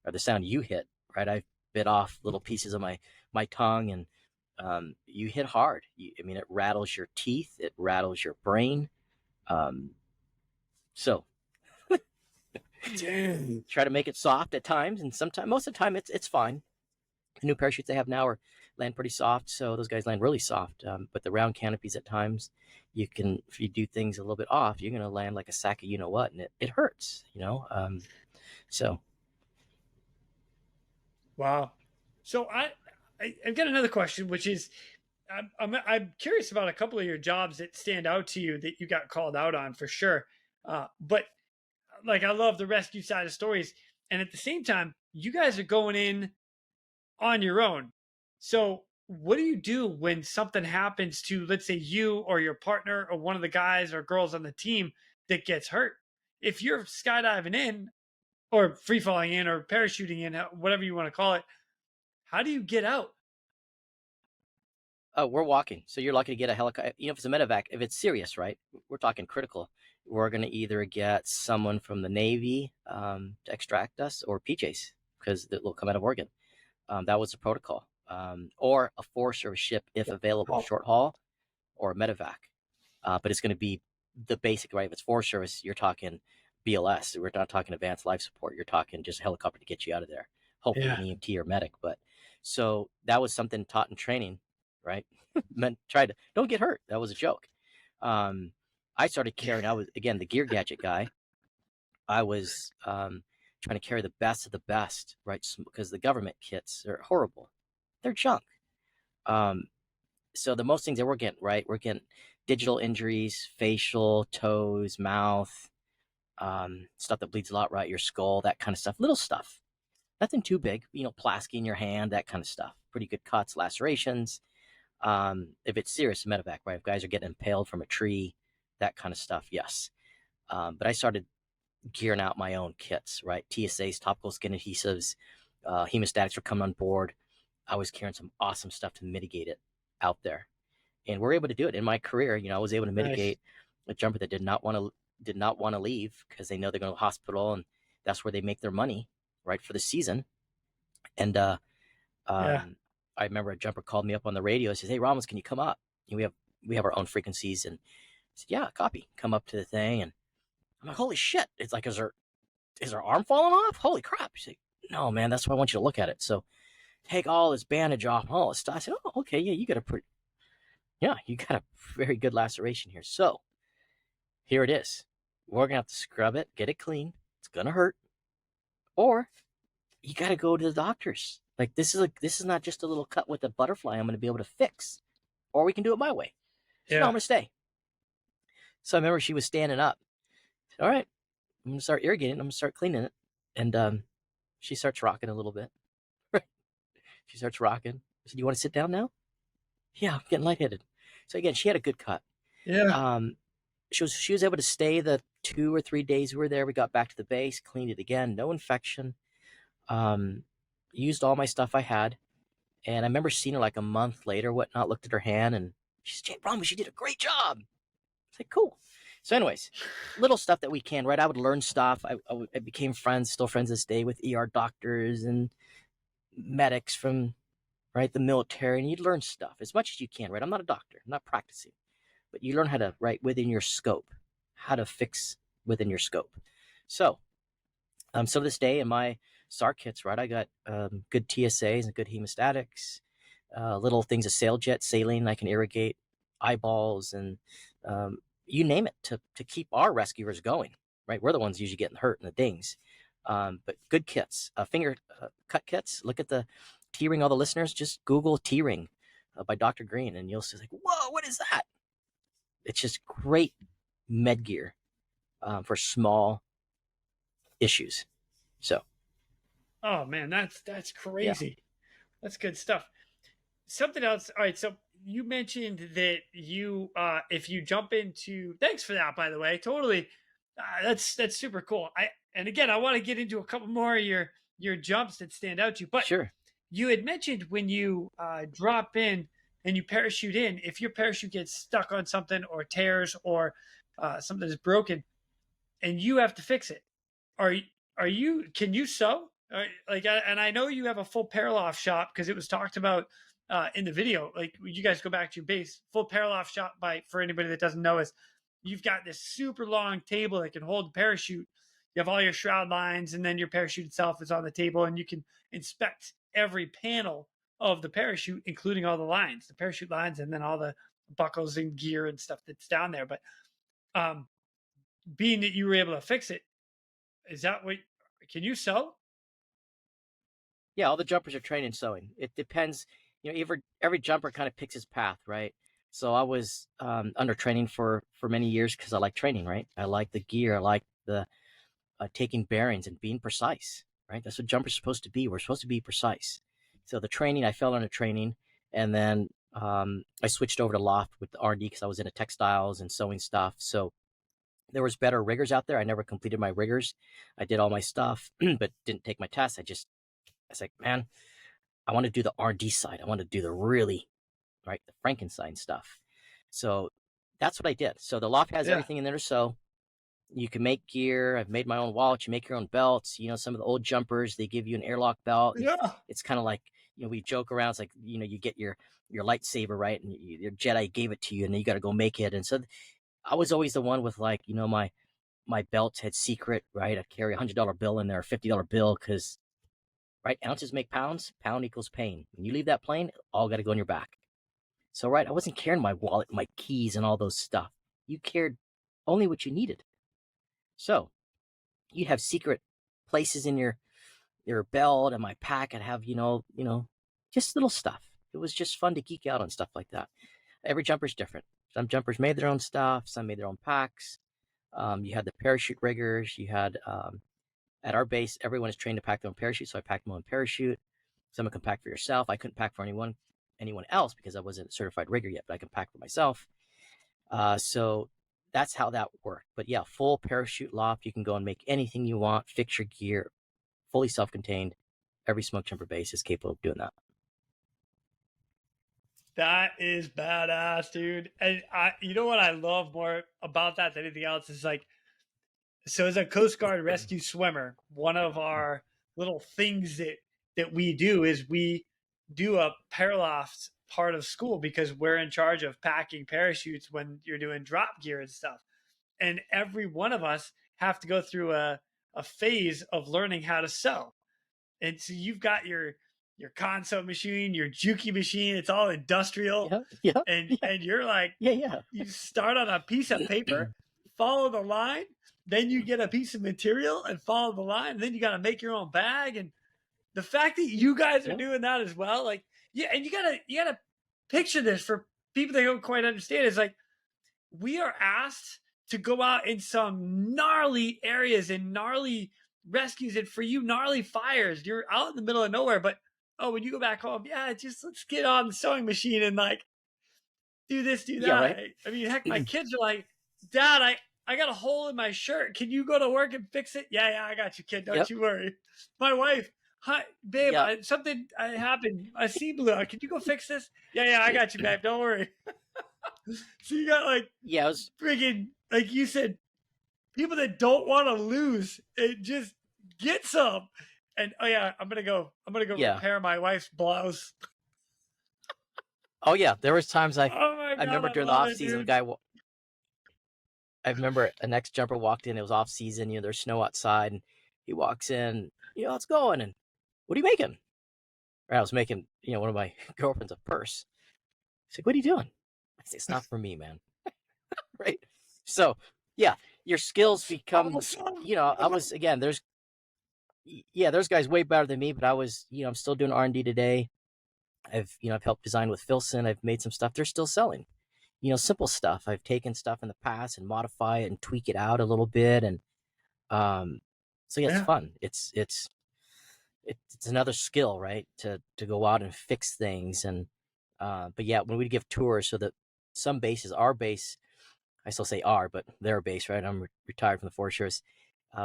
Or the sound you hit, right? I've bit off little pieces of my tongue, and you hit hard. I mean, it rattles your teeth, it rattles your brain. So Dang. try to make it soft at times, and sometimes, most of the time, it's fine. The new parachutes they have now land pretty soft, so those guys land really soft. But the round canopies at times, if you do things a little bit off, you're gonna land like a sack of you know what, and it hurts, you know. So Wow. So I've got another question, which is I'm curious about a couple of your jobs that stand out to you that you got called out on for sure. But like I love the rescue side of stories, and at the same time, you guys are going in on your own. So what do you do when something happens to, let's say, you or your partner or one of the guys or girls on the team that gets hurt? If you're skydiving in or free falling in or parachuting in, whatever you want to call it, how do you get out? we're walking, so you're lucky to get a helicopter. You know, if it's a medevac, if it's serious, right? We're talking critical. We're gonna either get someone from the Navy to extract us, or PJs, because they'll come out of Oregon. That was the protocol. Or a Forest Service ship if available, short haul, or a medevac. But it's going to be the basic, right? If it's Forest Service, you're talking BLS. We're not talking advanced life support. You're talking just a helicopter to get you out of there. Hopefully an EMT or medic. But so that was something taught in training, right? Don't get hurt. That was a joke. I started carrying, I was, again, the gear gadget guy. I was trying to carry the best of the best, right? Because the government kits are horrible. They're junk. So the most things that we're getting, right? We're getting digital injuries, facial, toes, mouth, stuff that bleeds a lot, right? Your skull, that kind of stuff. Little stuff. Nothing too big, you know, plasky in your hand, that kind of stuff. Pretty good cuts, lacerations. If it's serious, medevac, right? If guys are getting impaled from a tree, that kind of stuff, yes. But I started gearing out my own kits, right? TSAs, topical skin adhesives, hemostatics were coming on board. I was carrying some awesome stuff to mitigate it out there, and we're able to do it. In my career, you know, I was able to mitigate a jumper that did not want to leave because they know they're going to the hospital, and that's where they make their money, right, for the season. And I remember a jumper called me up on the radio and says, "Hey, Ramos, can you come up? We have our own frequencies." And I said, "Yeah, copy." Come up to the thing, and I'm like, "Holy shit!" It's like, is her arm falling off? Holy crap! She's like, "No, man, that's why I want you to look at it." So take all this bandage off and all this stuff. I said, "Oh, okay, yeah, you got a very good laceration here." So here it is. We're gonna have to scrub it, get it clean. It's gonna hurt, or you got to go to the doctors. Like, this is not just a little cut with a butterfly I'm gonna be able to fix, or we can do it my way. So no, I'm gonna stay. So I remember she was standing up. I said, "All right, I'm gonna start irrigating. I'm gonna start cleaning it," and she starts rocking a little bit. She starts rocking. I said, "You want to sit down now?" "Yeah, I'm getting lightheaded." So again, she had a good cut. Yeah. She was able to stay the 2 or 3 days we were there. We got back to the base, cleaned it again, no infection. Used all my stuff I had, and I remember seeing her like a month later, whatnot. Looked at her hand, and she said, "Jay, Ramos, you did a great job." It's like, cool. So, anyways, little stuff that we can, right? I would learn stuff. I became still friends this day with ER doctors and medics from, right, the military, and you learn stuff as much as you can, right? I'm not a doctor, I'm not practicing, but you learn how to, right, within your scope, how to fix within your scope. So so this day in my SAR kits, right, I got good TSAs and good hemostatics, little things of saline I can irrigate, eyeballs, and you name it, to keep our rescuers going, right? We're the ones usually getting hurt in the dings. But good kits, finger cut kits. Look at the T-ring. All the listeners, just Google T-ring by Dr. Green, and you'll see, like, whoa, what is that? It's just great med gear for small issues. So, oh man, that's crazy. Yeah. That's good stuff. Something else. All right, so you mentioned that you if you jump into, thanks for that, by the way. Totally. That's super cool. And again, I want to get into a couple more of your jumps that stand out to you. But sure. You had mentioned when you drop in and you parachute in, if your parachute gets stuck on something or tears or something is broken, and you have to fix it. Are you? Can you sew? And I know you have a full paraloft shop because it was talked about in the video. Like, you guys go back to your base. Full paraloft shop, for anybody that doesn't know, is you've got this super long table that can hold the parachute. You have all your shroud lines, and then your parachute itself is on the table, and you can inspect every panel of the parachute, including all the lines, the parachute lines, and then all the buckles and gear and stuff that's down there. But being that you were able to fix it, is that what? Can you sew? Yeah, all the jumpers are trained in sewing. It depends. Every jumper kind of picks his path, right? So I was under training for many years because I like training, right? I like the gear. I like the taking bearings and being precise, right? That's what jumpers are supposed to be. We're supposed to be precise. So the training, I fell under training, and then I switched over to loft with the R&D because I was into textiles and sewing stuff. So there was better riggers out there. I never completed my riggers. I did all my stuff, but didn't take my test. I was like, man, I want to do the R&D side. I want to do the really, right, the Frankenstein stuff. So that's what I did. So the loft has everything in there to sew. You can make gear. I've made my own wallet. You make your own belts. Some of the old jumpers, they give you an airlock belt. Yeah. It's kind of like, we joke around. It's like, you get your lightsaber, right? And your Jedi gave it to you, and then you got to go make it. And so I was always the one with, like, my belts had secret, right? I'd carry $100 bill in there, $50 bill, because, right, ounces make pounds. Pound equals pain. When you leave that plane, all got to go in your back. So, right, I wasn't carrying my wallet, my keys, and all those stuff. You cared only what you needed. So you'd have secret places in your belt and my pack. I'd have, just little stuff. It was just fun to geek out on stuff like that. Every jumper's different. Some jumpers made their own stuff. Some made their own packs. You had the parachute riggers. You had, at our base, everyone is trained to pack their own parachute. So I packed my own parachute. Someone can pack for yourself. I couldn't pack for anyone else because I wasn't a certified rigger yet, but I can pack for myself. So that's how that worked. But yeah, full parachute loft. You can go and make anything you want, fix your gear, fully self-contained. Every Smokejumper base is capable of doing that. That is badass, dude. And you know what I love more about that than anything else is, like, so as a Coast Guard rescue swimmer, one of our little things that we do is we do a paraloft part of school because we're in charge of packing parachutes when you're doing drop gear and stuff. And every one of us have to go through a phase of learning how to sew. And so you've got your console machine, your Juki machine, it's all industrial. Yeah. And you're like, yeah. You start on a piece of paper, follow the line, then you get a piece of material and follow the line, and then you got to make your own bag. And the fact that you guys are doing that as well, like, yeah, and you gotta picture this for people that don't quite understand. It's like, we are asked to go out in some gnarly areas and gnarly rescues, and for you, gnarly fires. You're out in the middle of nowhere, but when you go back home, just let's get on the sewing machine and, like, do this, do that. Yeah, right? I mean, heck, my kids are like, Dad, I got a hole in my shirt. Can you go to work and fix it? Yeah, I got you, kid. Don't you worry. My wife, hi, babe, something happened. I see blue. Can you go fix this? Yeah, I got you, babe. Don't worry. So you got, like, it was freaking, like you said, people that don't want to lose. It just get some. And I'm gonna go repair my wife's blouse. Oh yeah, there was times I God, remember during the off season, I remember an ex-jumper walked in. It was off season. There's snow outside, and he walks in. How's it going? And what are you making? Right, I was making one of my girlfriend's a purse. She's like, "What are you doing?" I said, "It's not for me, man." Right. So yeah, your skills become. I was again. There's guys way better than me, but I was. I'm still doing R&D today. I've helped design with Filson. I've made some stuff. They're still selling. Simple stuff. I've taken stuff in the past and modify it and tweak it out a little bit. And so it's fun. It's another skill, right? To go out and fix things. And but yeah, when we give tours, so that some bases, our base, I still say our, but their base, right? I'm retired from the Forest Service.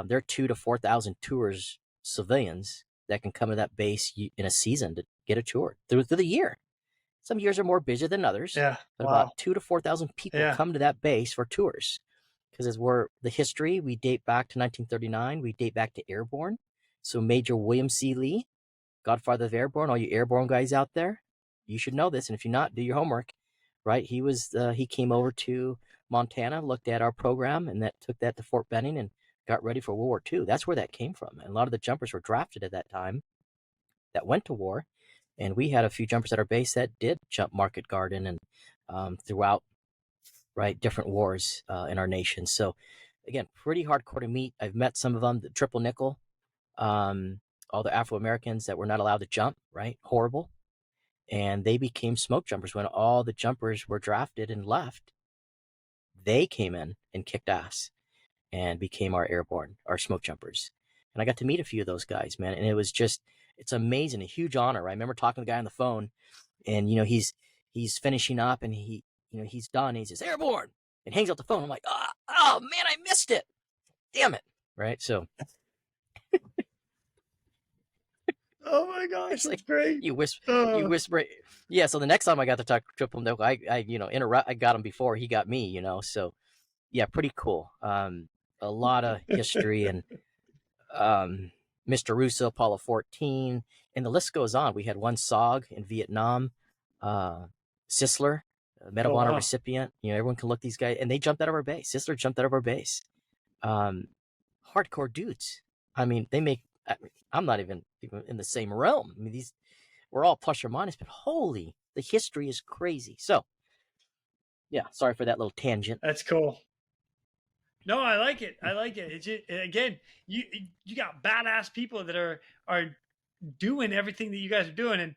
There are 2,000 to 4,000 tours, civilians, that can come to that base in a season to get a tour through the year. Some years are more busy than others. Yeah. But about 2,000 to 4,000 people come to that base for tours. because as we're the history, we date back to 1939. We date back to airborne. So Major William C. Lee, Godfather of Airborne, all you airborne guys out there, you should know this. And if you're not, do your homework, right? He came over to Montana, looked at our program, and that took that to Fort Benning and got ready for World War II. That's where that came from. And a lot of the jumpers were drafted at that time that went to war. And we had a few jumpers at our base that did jump Market Garden and throughout, right, different wars in our nation. So, again, pretty hardcore to meet. I've met some of them, the triple nickel, all the Afro-Americans that were not allowed to jump, right? Horrible. And they became smoke jumpers when all the jumpers were drafted and left. They came in and kicked ass and became our airborne, our smoke jumpers. And I got to meet a few of those guys, man. And it was just, it's amazing, a huge honor. I remember talking to the guy on the phone, and, you know, he's finishing up, and he's done. And he says, airborne, and hangs up the phone. I'm like, oh man, I missed it. Damn it. Right. So. Oh my gosh, It's that's like, great. you whisper. Yeah. So the next time I got to talk triple nickel, I got him before he got me, so yeah, pretty cool. A lot of history, and Mr. Russo, Apollo 14, and the list goes on. We had one SOG in Vietnam, Sisler, Medal of Honor recipient. Everyone can look these guys, and they jumped out of our base. Sisler jumped out of our base. Hardcore dudes. I mean, I'm not even in the same realm. I mean, we're all plus or minus, but holy, the history is crazy. So, yeah, sorry for that little tangent. That's cool. No, I like it. It's just, again, you got badass people that are doing everything that you guys are doing, and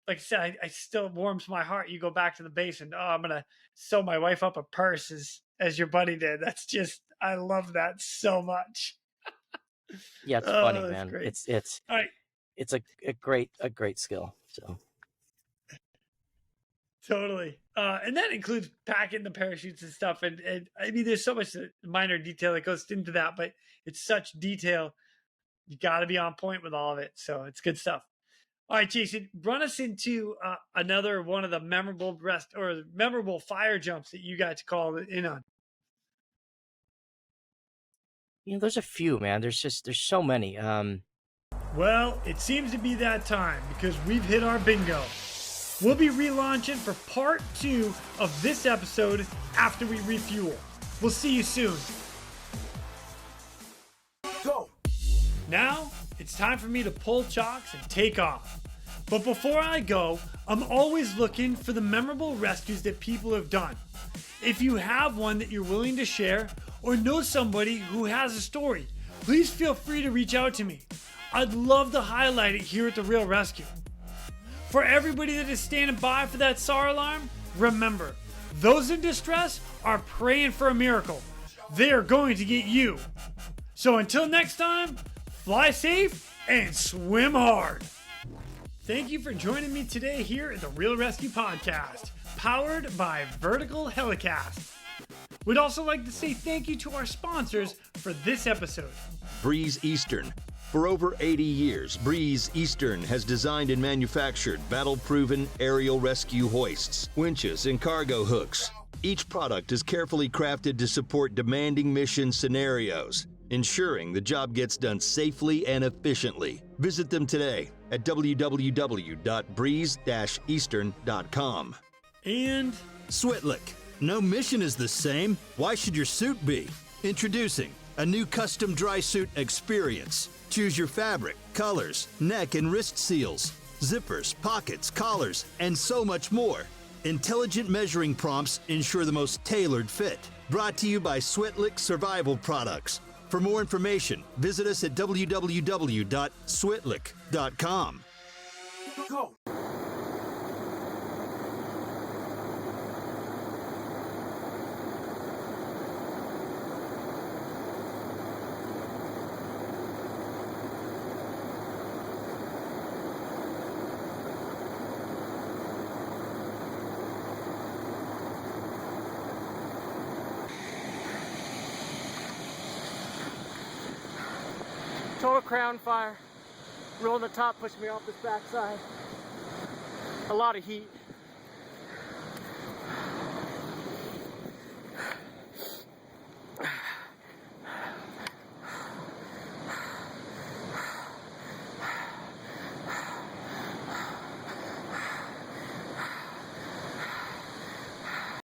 like I said, I still warms my heart. You go back to the base, and I'm gonna sew my wife up a purse as your buddy did. That's just, I love that so much. Yeah, it's funny, man. Great. It's all right. It's a great skill. So totally, and that includes packing the parachutes and stuff. And I mean, there's so much minor detail that goes into that, but it's such detail. You got to be on point with all of it. So it's good stuff. All right, Jason, run us into another one of the memorable fire jumps that you got to call in on. there's a few, man. There's so many. Well, it seems to be that time because we've hit our bingo. We'll be relaunching for part 2 of this episode after we refuel. We'll see you soon. Go! Now, it's time for me to pull chocks and take off. But before I go, I'm always looking for the memorable rescues that people have done. If you have one that you're willing to share, or know somebody who has a story, please feel free to reach out to me. I'd love to highlight it here at The Real Rescue. For everybody that is standing by for that SAR alarm, remember, those in distress are praying for a miracle. They are going to get you. So until next time, fly safe and swim hard. Thank you for joining me today here at The Real Rescue Podcast, powered by Vertical Helicast. We'd also like to say thank you to our sponsors for this episode. Breeze Eastern. For over 80 years, Breeze Eastern has designed and manufactured battle-proven aerial rescue hoists, winches, and cargo hooks. Each product is carefully crafted to support demanding mission scenarios, ensuring the job gets done safely and efficiently. Visit them today at www.breeze-eastern.com. And Switlick. No mission is the same. Why should your suit be? Introducing a new custom dry suit experience. Choose your fabric, colors, neck and wrist seals, zippers, pockets, collars, and so much more. Intelligent measuring prompts ensure the most tailored fit. Brought to you by Switlick Survival Products. For more information, visit us at www.switlick.com. Go! Total crown fire. Rolling the top, pushing me off this backside. A lot of heat.